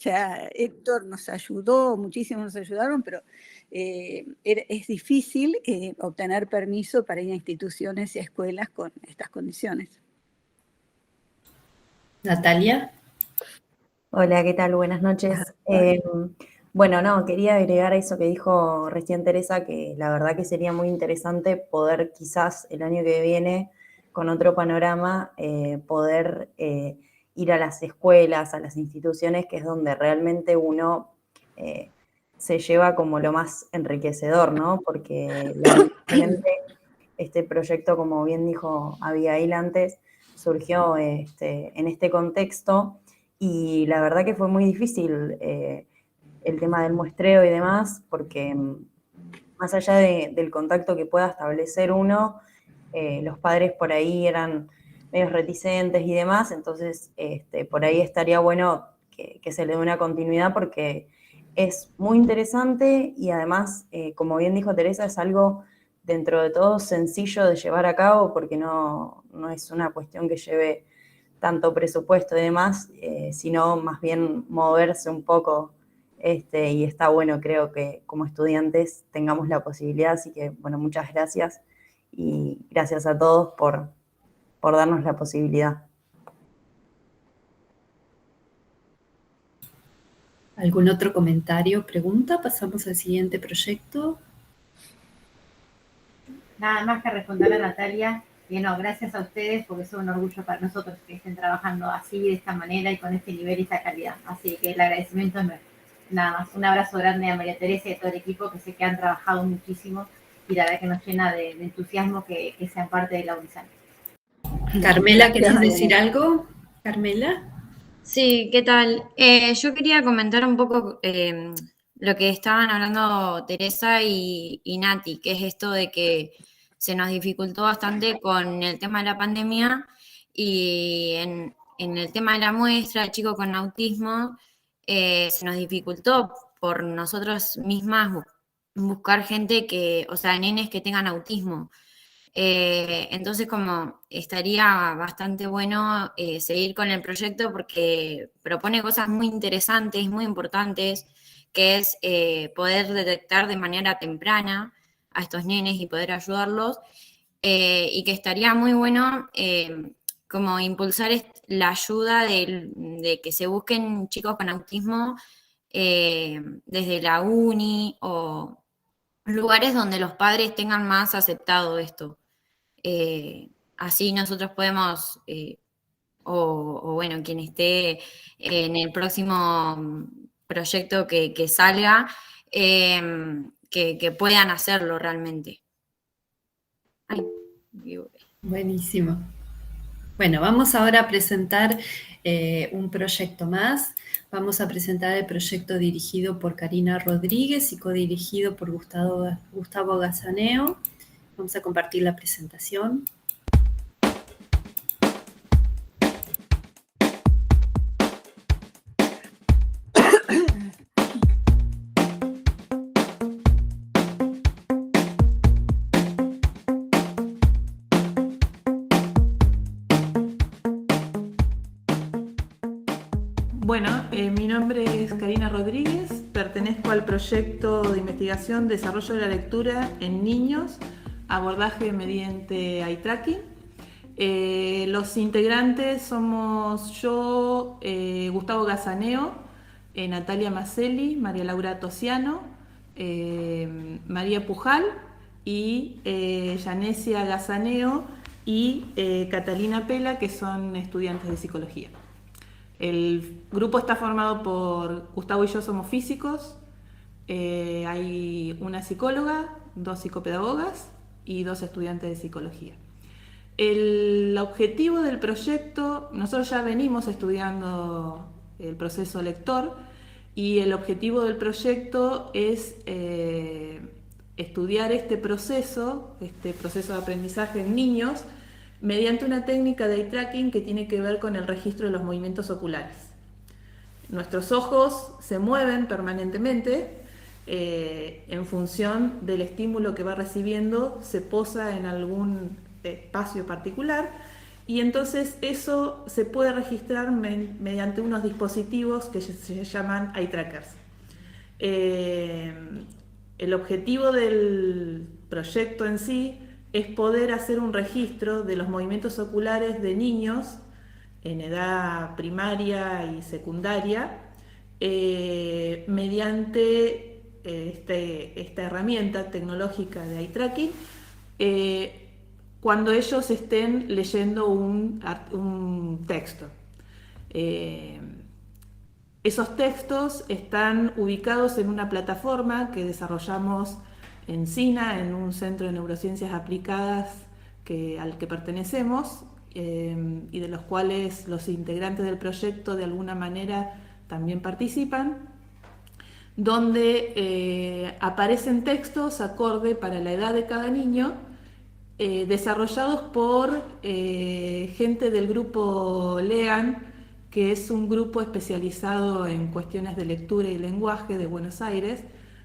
ya Héctor nos ayudó, muchísimos nos ayudaron, pero es difícil obtener permiso para ir a instituciones y a escuelas con estas condiciones. Natalia. Hola, ¿qué tal? Buenas noches. Bueno, no, quería agregar a eso que dijo recién Teresa, que la verdad que sería muy interesante poder quizás el año que viene, con otro panorama, poder ir a las escuelas, a las instituciones, que es donde realmente uno se lleva como lo más enriquecedor, ¿no? Porque lamentablemente este proyecto, como bien dijo Abigail antes, surgió en este contexto. Y la verdad que fue muy difícil el tema del muestreo y demás, porque más allá del contacto que pueda establecer uno, los padres por ahí eran medios reticentes y demás, entonces por ahí estaría bueno que se le dé una continuidad porque es muy interesante y además, como bien dijo Teresa, es algo dentro de todo sencillo de llevar a cabo porque no es una cuestión que lleve tanto presupuesto y demás, sino más bien moverse un poco, y está bueno, creo que como estudiantes tengamos la posibilidad, así que bueno, muchas gracias y gracias a todos por darnos la posibilidad. ¿Algún otro comentario, pregunta? Pasamos al siguiente proyecto. Nada más que responder a Natalia. Y no, gracias a ustedes porque es un orgullo para nosotros que estén trabajando así, de esta manera y con este nivel y esta calidad. Así que el agradecimiento es nuestro. Nada más, un abrazo grande a María Teresa y a todo el equipo que sé que han trabajado muchísimo y la verdad que nos llena de entusiasmo que sean parte de la UNISAL. Carmela, ¿querés decir algo? Carmela. Sí, ¿qué tal? Yo quería comentar un poco lo que estaban hablando Teresa y Nati, que es esto de que se nos dificultó bastante con el tema de la pandemia y en el tema de la muestra de chicos con autismo se nos dificultó por nosotros mismas buscar gente nenes que tengan autismo. Entonces como estaría bastante bueno seguir con el proyecto porque propone cosas muy interesantes, muy importantes, que es poder detectar de manera temprana a estos nenes y poder ayudarlos, y que estaría muy bueno como impulsar la ayuda de que se busquen chicos con autismo desde la uni o lugares donde los padres tengan más aceptado esto. Así nosotros podemos, o bueno, quien esté en el próximo proyecto que salga, que puedan hacerlo realmente. Buenísimo. Bueno, vamos ahora a presentar un proyecto más. Vamos a presentar el proyecto dirigido por Karina Rodríguez y codirigido por Gustavo Gazzaneo. Vamos a compartir la presentación. Bueno, mi nombre es Karina Rodríguez, pertenezco al proyecto de investigación Desarrollo de la lectura en niños, abordaje mediante eye tracking. Los integrantes somos yo, Gustavo Gazaneo, Natalia Maselli, María Laura Tosiano, María Pujal y Yanesia Gazaneo y Catalina Pela, que son estudiantes de psicología. El grupo está formado por Gustavo y yo somos físicos, hay una psicóloga, 2 psicopedagogas y 2 estudiantes de psicología. El objetivo del proyecto, nosotros ya venimos estudiando el proceso lector y el objetivo del proyecto es estudiar este proceso de aprendizaje en niños mediante una técnica de eye tracking que tiene que ver con el registro de los movimientos oculares. Nuestros ojos se mueven permanentemente en función del estímulo que va recibiendo, se posa en algún espacio particular y entonces eso se puede registrar mediante unos dispositivos que se llaman eye trackers. El objetivo del proyecto en sí es poder hacer un registro de los movimientos oculares de niños en edad primaria y secundaria mediante esta herramienta tecnológica de eye tracking cuando ellos estén leyendo un texto. Esos textos están ubicados en una plataforma que desarrollamos en SINA, en un centro de neurociencias aplicadas al que pertenecemos y de los cuales los integrantes del proyecto de alguna manera también participan, donde aparecen textos acorde para la edad de cada niño, desarrollados por gente del grupo LEAN, que es un grupo especializado en cuestiones de lectura y lenguaje de Buenos Aires,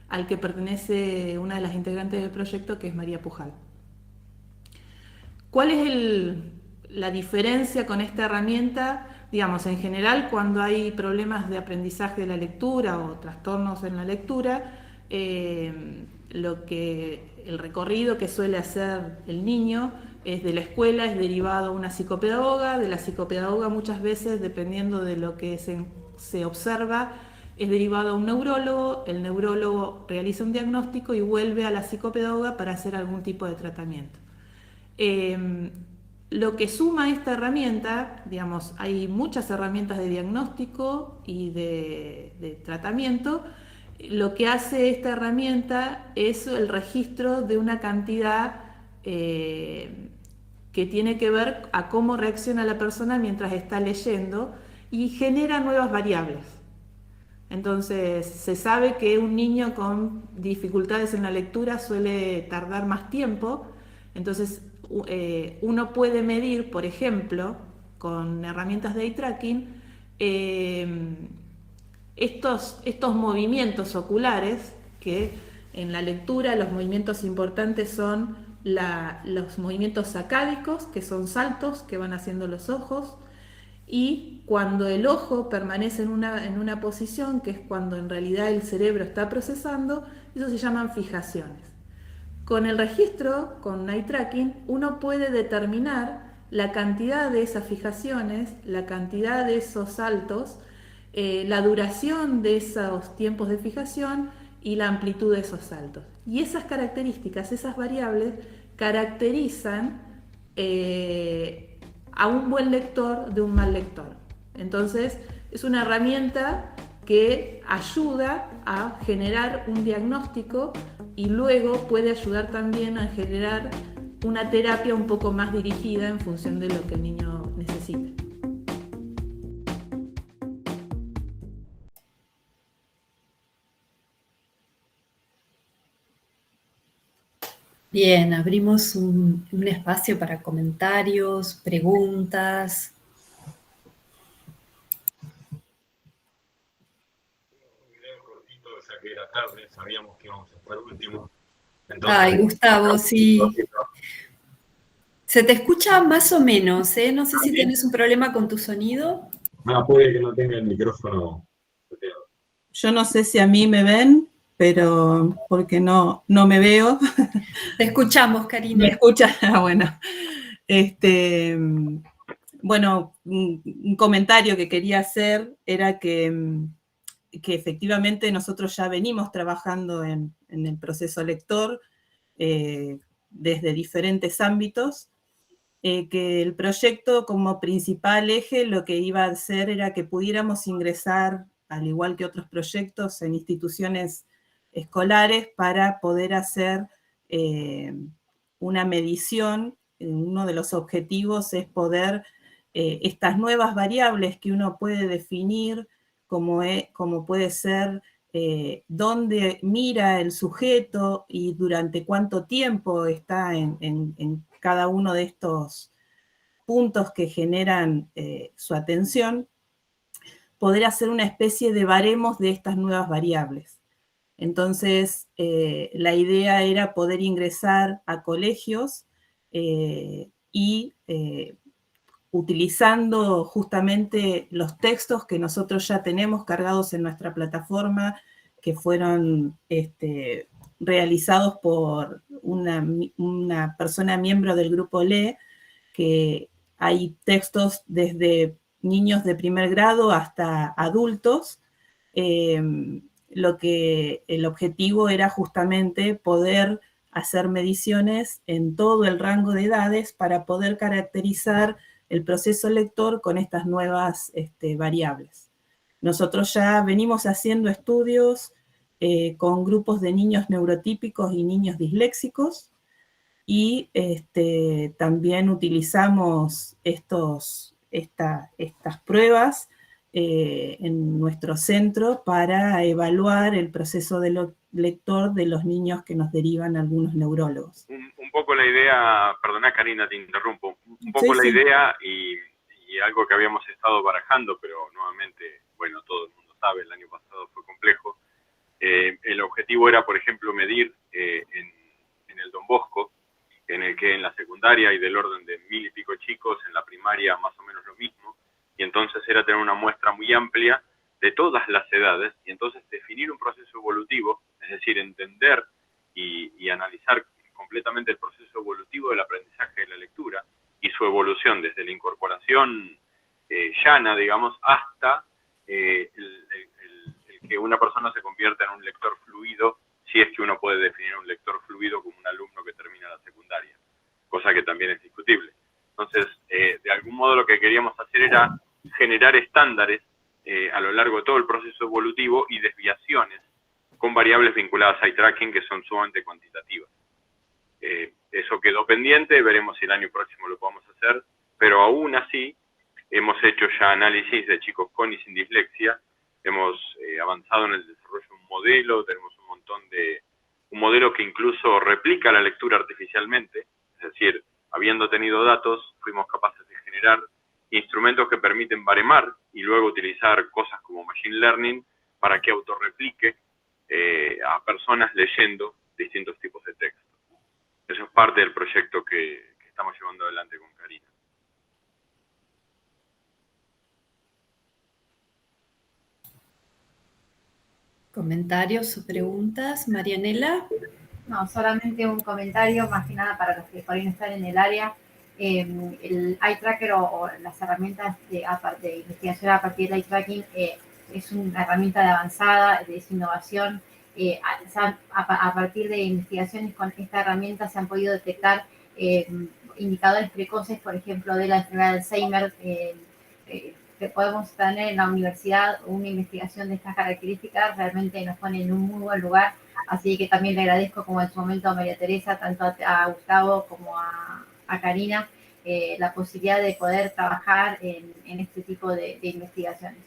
al que pertenece una de las integrantes del proyecto, que es María Pujal. ¿Cuál es la diferencia con esta herramienta? Digamos, en general, cuando hay problemas de aprendizaje de la lectura o trastornos en la lectura, el recorrido que suele hacer el niño es de la escuela, es derivado a una psicopedagoga, de la psicopedagoga muchas veces, dependiendo de lo que se observa, es derivado a un neurólogo, el neurólogo realiza un diagnóstico y vuelve a la psicopedagoga para hacer algún tipo de tratamiento. Lo que suma esta herramienta, digamos, hay muchas herramientas de diagnóstico y de tratamiento. Lo que hace esta herramienta es el registro de una cantidad que tiene que ver a cómo reacciona la persona mientras está leyendo y genera nuevas variables. Entonces, se sabe que un niño con dificultades en la lectura suele tardar más tiempo, entonces uno puede medir, por ejemplo, con herramientas de eye tracking, estos movimientos oculares, que en la lectura los movimientos importantes son los movimientos sacádicos, que son saltos que van haciendo los ojos, y cuando el ojo permanece en una posición, que es cuando en realidad el cerebro está procesando, eso se llaman fijaciones. Con el registro, con eye tracking, uno puede determinar la cantidad de esas fijaciones, la cantidad de esos saltos, la duración de esos tiempos de fijación y la amplitud de esos saltos. Y esas características, esas variables, caracterizan a un buen lector de un mal lector. Entonces, es una herramienta que ayuda a generar un diagnóstico y luego puede ayudar también a generar una terapia un poco más dirigida en función de lo que el niño necesite. Bien, abrimos un espacio para comentarios, preguntas. Un video cortito, o sea que era tarde, sabíamos que íbamos a estar último. Entonces, Ay, Gustavo, sí. Se te escucha más o menos, ¿eh? No sé si tienes un problema con tu sonido. Puede que no tenga el micrófono. Yo no sé si a mí me ven, pero porque no me veo. Te escuchamos, Karina. ¿Me escuchas? Bueno. Bueno, un comentario que quería hacer era que efectivamente nosotros ya venimos trabajando en el proceso lector desde diferentes ámbitos, que el proyecto como principal eje lo que iba a hacer era que pudiéramos ingresar, al igual que otros proyectos, en instituciones escolares para poder hacer una medición. Uno de los objetivos es poder, estas nuevas variables que uno puede definir, como puede ser dónde mira el sujeto y durante cuánto tiempo está en cada uno de estos puntos que generan su atención, poder hacer una especie de baremos de estas nuevas variables. Entonces, la idea era poder ingresar a colegios y utilizando justamente los textos que nosotros ya tenemos cargados en nuestra plataforma, que fueron realizados por una persona miembro del grupo LE, que hay textos desde niños de primer grado hasta adultos. El objetivo era justamente poder hacer mediciones en todo el rango de edades para poder caracterizar el proceso lector con estas nuevas variables. Nosotros ya venimos haciendo estudios con grupos de niños neurotípicos y niños disléxicos, y también utilizamos estas pruebas en nuestro centro para evaluar el proceso de lector de los niños que nos derivan algunos neurólogos. Un poco la idea, perdona Karina, te interrumpo, un poco Sí, la sí. idea y algo que habíamos estado barajando, pero nuevamente, bueno, todo el mundo sabe, el año pasado fue complejo. El objetivo era, por ejemplo, medir en el Don Bosco, en el que en la secundaria hay del orden de 1000 y pico chicos, en la primaria más o menos lo mismo, y entonces era tener una muestra muy amplia de todas las edades, y entonces definir un proceso evolutivo, es decir, entender y analizar completamente el proceso evolutivo del aprendizaje de la lectura y su evolución desde la incorporación llana, digamos, hasta el que una persona se convierta en un lector fluido, si es que uno puede definir un lector fluido como un alumno que termina la secundaria, cosa que también es discutible. Entonces, de algún modo lo que queríamos hacer era generar estándares a lo largo de todo el proceso evolutivo y desviaciones con variables vinculadas a eye tracking que son sumamente cuantitativas. Eso quedó pendiente, veremos si el año próximo lo podemos hacer, pero aún así hemos hecho ya análisis de chicos con y sin dislexia, hemos avanzado en el desarrollo de un modelo, tenemos un modelo que incluso replica la lectura artificialmente, es decir, habiendo tenido datos, fuimos capaces de generar instrumentos que permiten baremar y luego utilizar cosas como Machine Learning para que autorreplique a personas leyendo distintos tipos de texto. Eso es parte del proyecto que estamos llevando adelante con Karina. ¿Comentarios o preguntas? Marianela. No, solamente un comentario, más que nada para los que por ahí no están en el área. El eye tracker o las herramientas de investigación a partir del eye tracking es una herramienta de avanzada, de innovación. A partir de investigaciones con esta herramienta se han podido detectar indicadores precoces, por ejemplo, de la enfermedad de Alzheimer. Que podemos tener en la universidad una investigación de estas características, realmente nos pone en un muy buen lugar. Así que también le agradezco, como en su momento a María Teresa, tanto a Gustavo como a Karina, la posibilidad de poder trabajar en este tipo de investigaciones.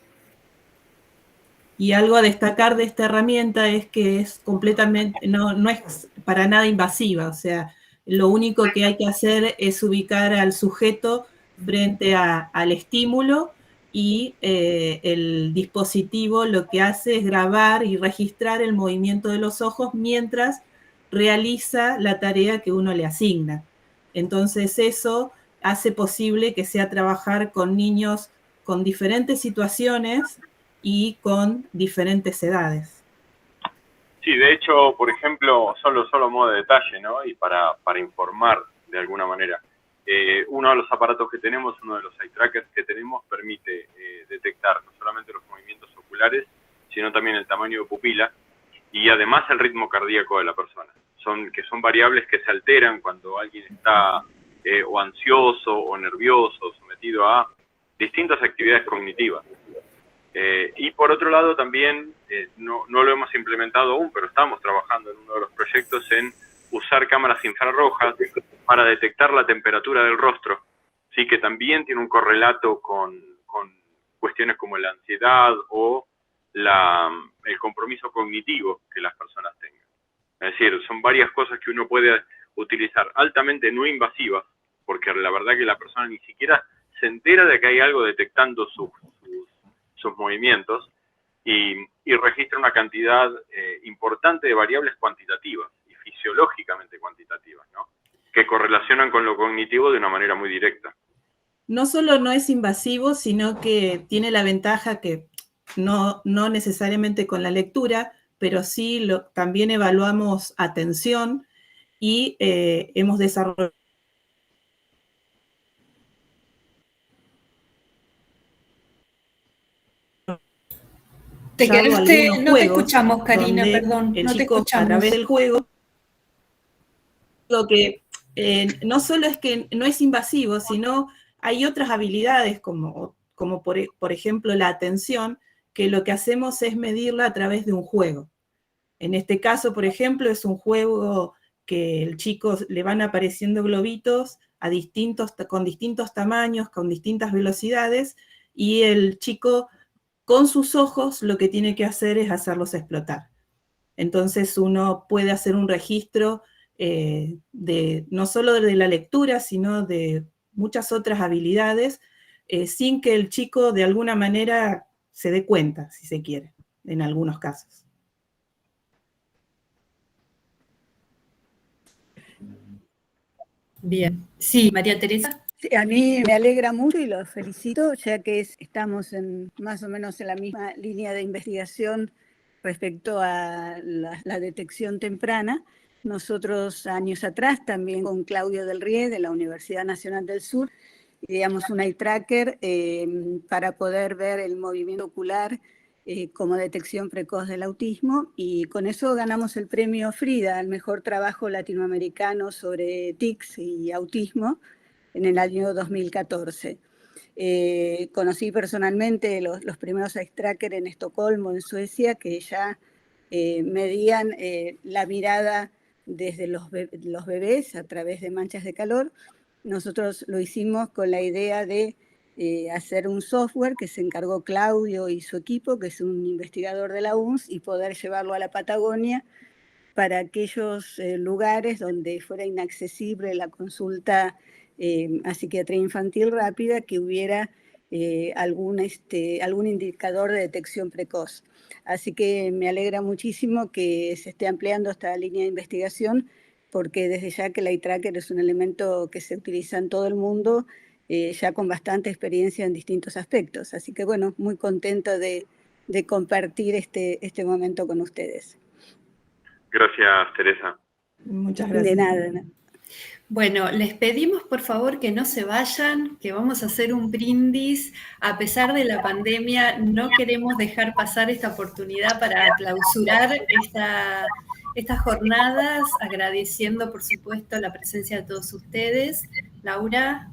Y algo a destacar de esta herramienta es que es completamente, no es para nada invasiva, o sea, lo único que hay que hacer es ubicar al sujeto frente al estímulo y el dispositivo lo que hace es grabar y registrar el movimiento de los ojos mientras realiza la tarea que uno le asigna. Entonces eso hace posible que sea trabajar con niños con diferentes situaciones y con diferentes edades. Sí, de hecho, por ejemplo, solo modo de detalle, ¿no? Y para informar de alguna manera. Uno de los aparatos que tenemos, uno de los eye trackers que tenemos, permite detectar no solamente los movimientos oculares, sino también el tamaño de pupila y además el ritmo cardíaco de la persona. Son variables que se alteran cuando alguien está o ansioso o nervioso, sometido a distintas actividades cognitivas. Y por otro lado también, no lo hemos implementado aún, pero estamos trabajando en uno de los proyectos en usar cámaras infrarrojas para detectar la temperatura del rostro, sí, que también tiene un correlato con cuestiones como la ansiedad o el compromiso cognitivo que las personas tengan. Es decir, son varias cosas que uno puede utilizar altamente no invasivas, porque la verdad que la persona ni siquiera se entera de que hay algo detectando sus movimientos y registra una cantidad importante de variables cuantitativas y fisiológicamente cuantitativas, ¿no? Que correlacionan con lo cognitivo de una manera muy directa. No solo no es invasivo, sino que tiene la ventaja que no necesariamente con la lectura, pero sí también evaluamos atención y hemos desarrollado. Te quedaste, no te escuchamos, Karina, donde perdón, el no te chico, escuchamos. a través del juego, lo que no solo es que no es invasivo, sino hay otras habilidades como por ejemplo la atención, que lo que hacemos es medirla a través de un juego. En este caso, por ejemplo, es un juego que el chico le van apareciendo globitos con distintos tamaños, con distintas velocidades, y el chico con sus ojos lo que tiene que hacer es hacerlos explotar. Entonces uno puede hacer un registro no solo de la lectura, sino de muchas otras habilidades, sin que el chico de alguna manera se dé cuenta, si se quiere, en algunos casos. Bien. Sí, María Teresa. Sí, a mí me alegra mucho y los felicito, ya que estamos más o menos en la misma línea de investigación respecto a la detección temprana. Nosotros años atrás, también con Claudio Del Rie de la Universidad Nacional del Sur, ideamos un eye tracker para poder ver el movimiento ocular como detección precoz del autismo, y con eso ganamos el premio Frida, al mejor trabajo latinoamericano sobre tics y autismo, en el año 2014. Conocí personalmente los primeros eye trackers en Estocolmo, en Suecia, que ya medían la mirada desde los bebés a través de manchas de calor. Nosotros lo hicimos con la idea de hacer un software que se encargó Claudio y su equipo, que es un investigador de la UNS, y poder llevarlo a la Patagonia para aquellos lugares donde fuera inaccesible la consulta a psiquiatría infantil rápida, que hubiera algún indicador de detección precoz. Así que me alegra muchísimo que se esté ampliando esta línea de investigación, porque desde ya que el eye tracker es un elemento que se utiliza en todo el mundo, ya con bastante experiencia en distintos aspectos. Así que bueno, muy contenta de compartir este momento con ustedes. Gracias, Teresa. Muchas gracias. De nada. Bueno, les pedimos por favor que no se vayan, que vamos a hacer un brindis. A pesar de la pandemia, no queremos dejar pasar esta oportunidad para clausurar estas jornadas, agradeciendo por supuesto la presencia de todos ustedes. Laura.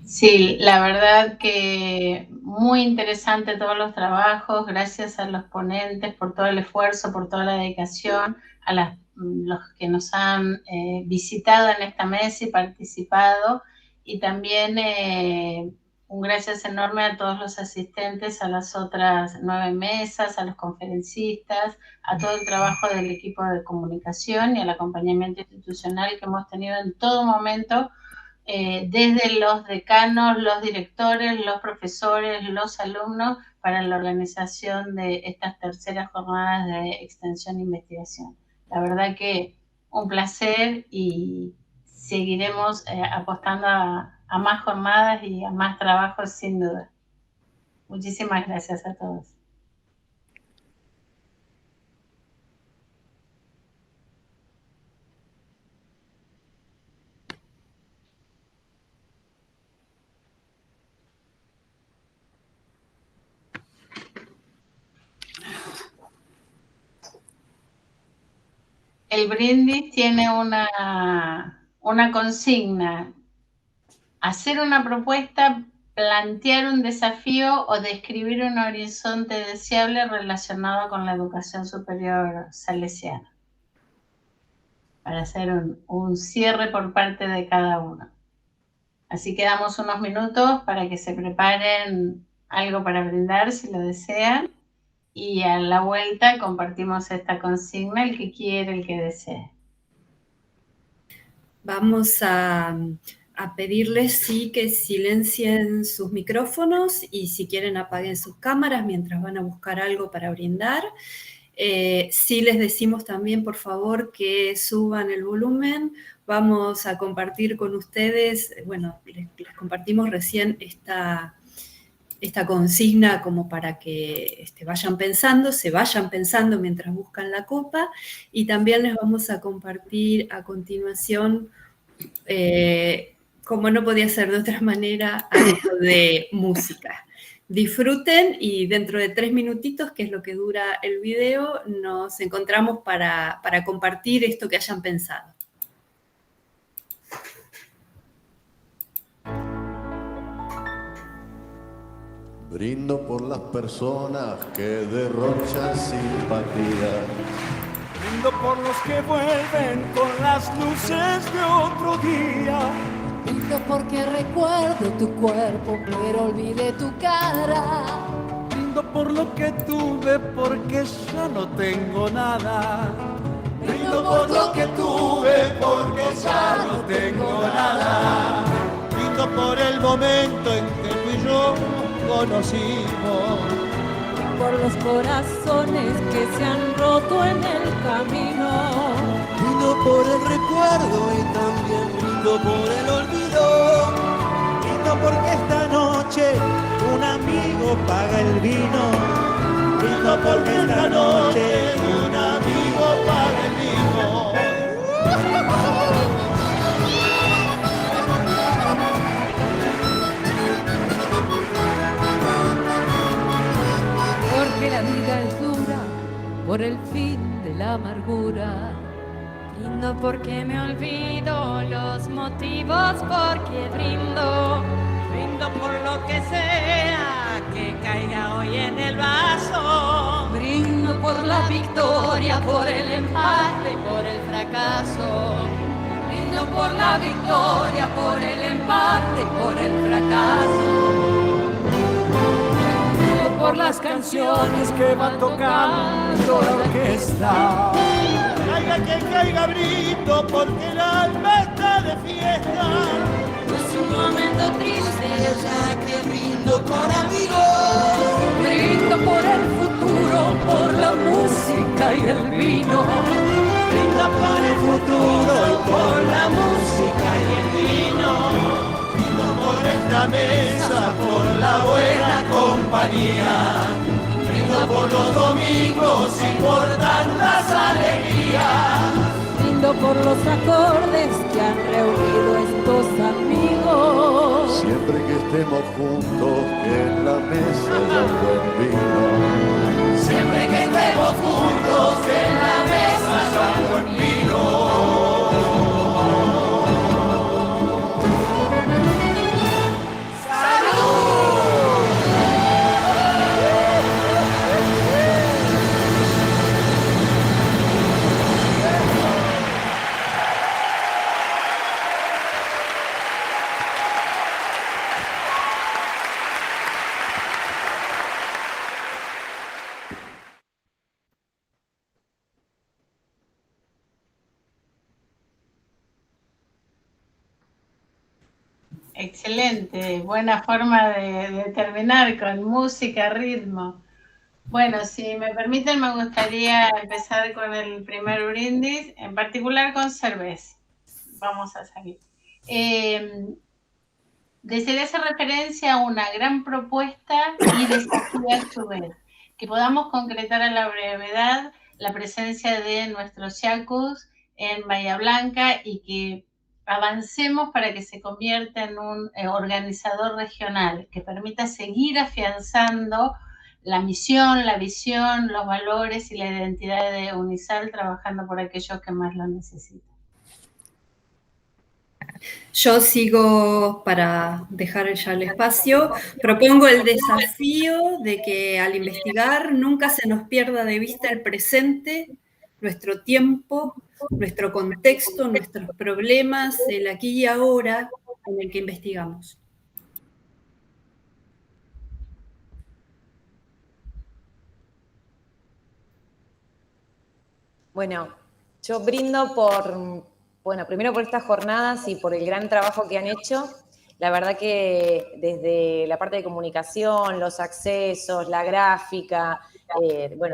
Sí, la verdad que muy interesante todos los trabajos, gracias a los ponentes por todo el esfuerzo, por toda la dedicación, a los que nos han visitado en esta mesa y participado, y también un gracias enorme a todos los asistentes a las otras 9 mesas, a los conferencistas, a todo el trabajo del equipo de comunicación y al acompañamiento institucional que hemos tenido en todo momento, desde los decanos, los directores, los profesores, los alumnos, para la organización de estas terceras jornadas de extensión e investigación. La verdad que un placer, y seguiremos apostando a más jornadas y a más trabajos sin duda. Muchísimas gracias a todos. El brindis tiene una consigna: hacer una propuesta, plantear un desafío o describir un horizonte deseable relacionado con la educación superior salesiana. Para hacer un cierre por parte de cada uno. Así que damos unos minutos para que se preparen algo para brindar si lo desean. Y a la vuelta compartimos esta consigna, el que quiere, el que desee. Vamos a pedirles sí que silencien sus micrófonos y si quieren apaguen sus cámaras mientras van a buscar algo para brindar. Sí les decimos también, por favor, que suban el volumen. Vamos a compartir con ustedes, bueno, les compartimos recién esta consigna como para que se vayan pensando mientras buscan la copa, y también les vamos a compartir a continuación, como no podía ser de otra manera, algo de música. Disfruten y dentro de 3 minutitos, que es lo que dura el video, nos encontramos para compartir esto que hayan pensado. Brindo por las personas que derrochan simpatía. Brindo por los que vuelven con las luces de otro día. Brindo porque recuerdo tu cuerpo, pero olvidé tu cara. Brindo por lo que tuve, porque ya no tengo nada. Brindo por lo que tuve, porque ya no tengo nada. Brindo por el momento en que tú y yo conocimos. Por los corazones que se han roto en el camino. Brindo por el recuerdo y también brindo por el olvido. Brindo porque esta noche un amigo paga el vino. Brindo porque esta noche un amigo paga el vino. Porque la vida es dura, por el fin de la amargura. Brindo porque me olvido los motivos, porque brindo. Brindo por lo que sea que caiga hoy en el vaso. Brindo por la victoria, por el empate y por el fracaso. Brindo por la victoria, por el empate y por el fracaso. Por las canciones que van tocando la orquesta. Caiga quien caiga, brindo porque el alma está de fiesta. Es un momento triste ya que brindo con amigos. Brindo por el futuro, por la música y el vino. Brindo por el futuro y por la música y el vino. Por esta mesa, por la buena compañía. Brindo por los domingos y por tantas alegrías. Brindo por los acordes que han reunido estos amigos. Siempre que estemos juntos, que en la mesa haya un buen vino. Siempre que estemos juntos, que en la mesa haya un buen vino. Excelente, buena forma de terminar con música, ritmo. Bueno, si me permiten, me gustaría empezar con el primer brindis, en particular con cerveza. Vamos a salir. Desearía hacer referencia a una gran propuesta y desafío a su vez, que podamos concretar a la brevedad la presencia de nuestros yacus en Bahía Blanca y que avancemos para que se convierta en un organizador regional que permita seguir afianzando la misión, la visión, los valores y la identidad de UNISAL, trabajando por aquellos que más lo necesitan. Yo sigo, para dejar ya el espacio, propongo el desafío de que al investigar nunca se nos pierda de vista el presente, nuestro tiempo, nuestro contexto, nuestros problemas, el aquí y ahora en el que investigamos. Bueno, yo brindo primero por estas jornadas y por el gran trabajo que han hecho. La verdad que desde la parte de comunicación, los accesos, la gráfica,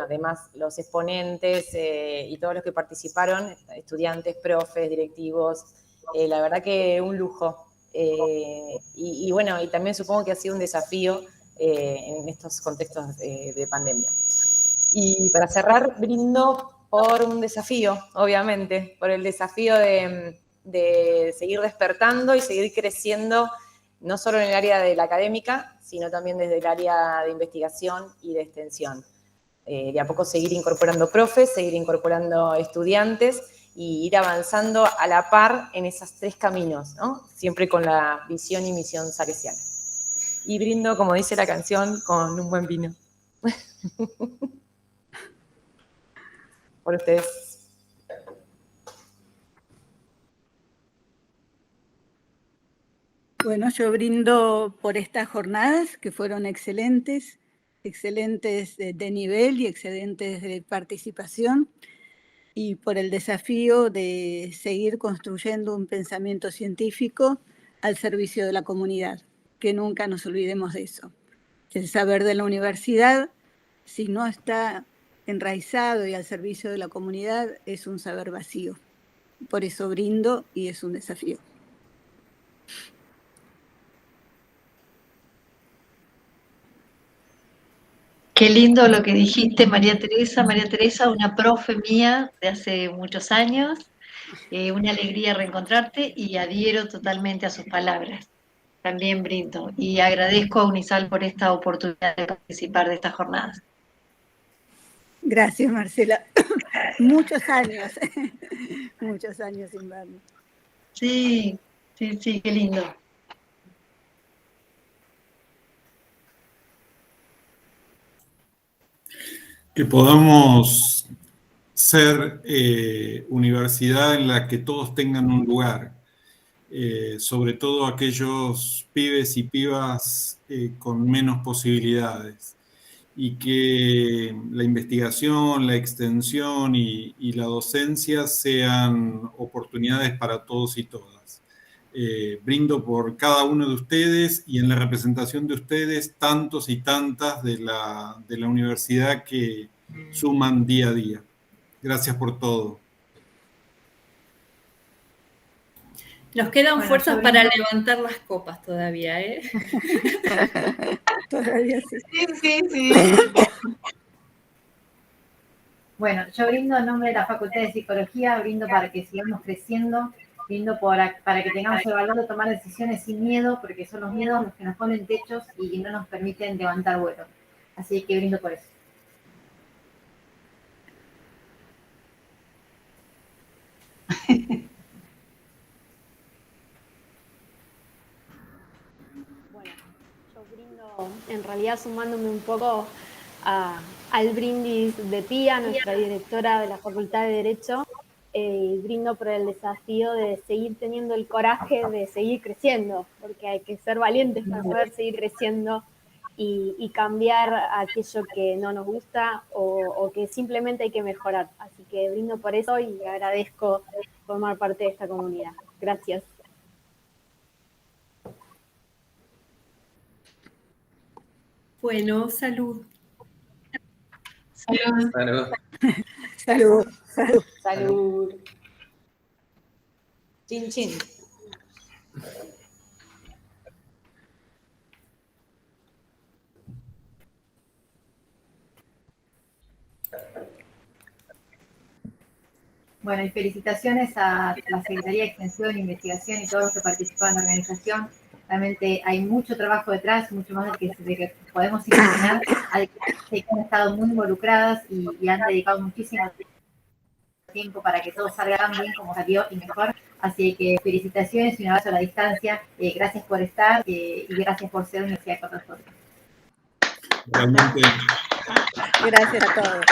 además los exponentes y todos los que participaron, estudiantes, profes, directivos, la verdad que un lujo. Y también supongo que ha sido un desafío en estos contextos de pandemia. Y para cerrar, brindo por un desafío, obviamente, por el desafío de seguir despertando y seguir creciendo, no solo en el área de la académica, sino también desde el área de investigación y de extensión. De a poco seguir incorporando profes, seguir incorporando estudiantes y ir avanzando a la par en esos 3 caminos, ¿no? Siempre con la visión y misión salesiana. Y brindo, como dice la canción, con un buen vino. Por ustedes. Bueno, yo brindo por estas jornadas que fueron excelentes de nivel y excelentes de participación, y por el desafío de seguir construyendo un pensamiento científico al servicio de la comunidad, que nunca nos olvidemos de eso. El saber de la universidad, si no está enraizado y al servicio de la comunidad, es un saber vacío. Por eso brindo y es un desafío. Qué lindo lo que dijiste, María Teresa. María Teresa, una profe mía de hace muchos años. Una alegría reencontrarte y adhiero totalmente a sus palabras. También brindo y agradezco a UNISAL por esta oportunidad de participar de estas jornadas. Gracias, Marcela. Muchos años sin vernos. Sí, qué lindo. Que podamos ser universidad en la que todos tengan un lugar, sobre todo aquellos pibes y pibas con menos posibilidades, y que la investigación, la extensión y la docencia sean oportunidades para todos y todas. Brindo por cada uno de ustedes y en la representación de ustedes, tantos y tantas de la universidad que suman día a día. Gracias por todo. Nos quedan fuerzas para levantar las copas todavía, ¿eh? Todavía sí. Sí. Bueno, yo brindo en nombre de la Facultad de Psicología, brindo para que sigamos creciendo, brindo para que tengamos el valor de tomar decisiones sin miedo, porque son los miedos los que nos ponen techos y no nos permiten levantar vuelo. Así que brindo por eso. En realidad sumándome un poco al brindis de Pía, nuestra directora de la Facultad de Derecho, brindo por el desafío de seguir teniendo el coraje de seguir creciendo, porque hay que ser valientes para poder seguir creciendo y cambiar aquello que no nos gusta o que simplemente hay que mejorar. Así que brindo por eso y agradezco formar parte de esta comunidad. Gracias. Bueno, salud. Salud. Chin, chin. Bueno, y felicitaciones a la Secretaría de Extensión, Investigación y todos los que participan en la organización. Realmente hay mucho trabajo detrás, mucho más del que podemos imaginar. Hay que han estado muy involucradas y han dedicado muchísimo tiempo para que todo salga tan bien como salió y mejor. Así que felicitaciones y un abrazo a la distancia. Gracias por estar y gracias por ser universidad con nosotros. Realmente Gracias a todos.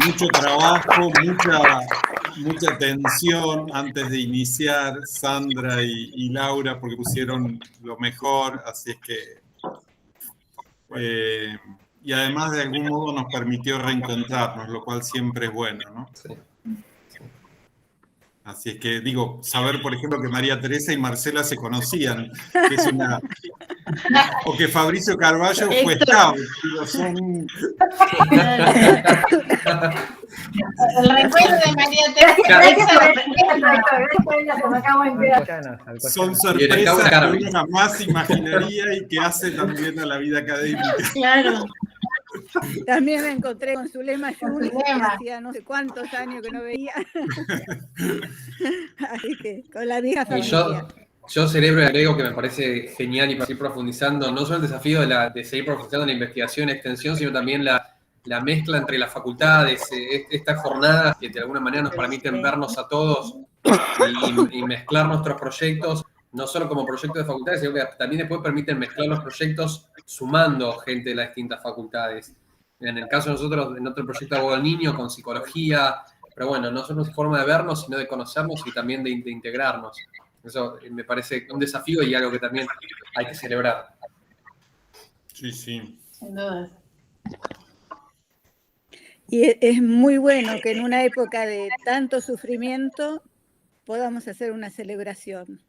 mucho trabajo, mucha tensión antes de iniciar, Sandra y Laura, porque pusieron lo mejor, así es que... y además de algún modo nos permitió reencontrarnos, lo cual siempre es bueno, ¿no? Sí. Así es que, digo, saber, por ejemplo, que María Teresa y Marcela se conocían, que es una... O que Fabricio Carballo fue scout. Son... El recuerdo de María Teresa. Son sorpresas que uno jamás imaginaría y que hace también a la vida académica. Claro. También me encontré con Zulema Yul, que hacía no sé cuántos años que no veía. Así que con la vieja Y familia. yo celebro y agrego que me parece genial y para seguir profundizando, no solo el desafío de seguir profundizando en la investigación y extensión, sino también la mezcla entre las facultades, estas jornadas que de alguna manera nos permiten vernos a todos y mezclar nuestros proyectos, no solo como proyectos de facultades, sino que también después permiten mezclar los proyectos sumando gente de las distintas facultades. En el caso de nosotros, en otro proyecto Abogado del Niño, con psicología, pero bueno, no solo es forma de vernos, sino de conocernos y también de integrarnos. Eso me parece un desafío y algo que también hay que celebrar. Sí, sí. Sin duda. Y es muy bueno que en una época de tanto sufrimiento podamos hacer una celebración.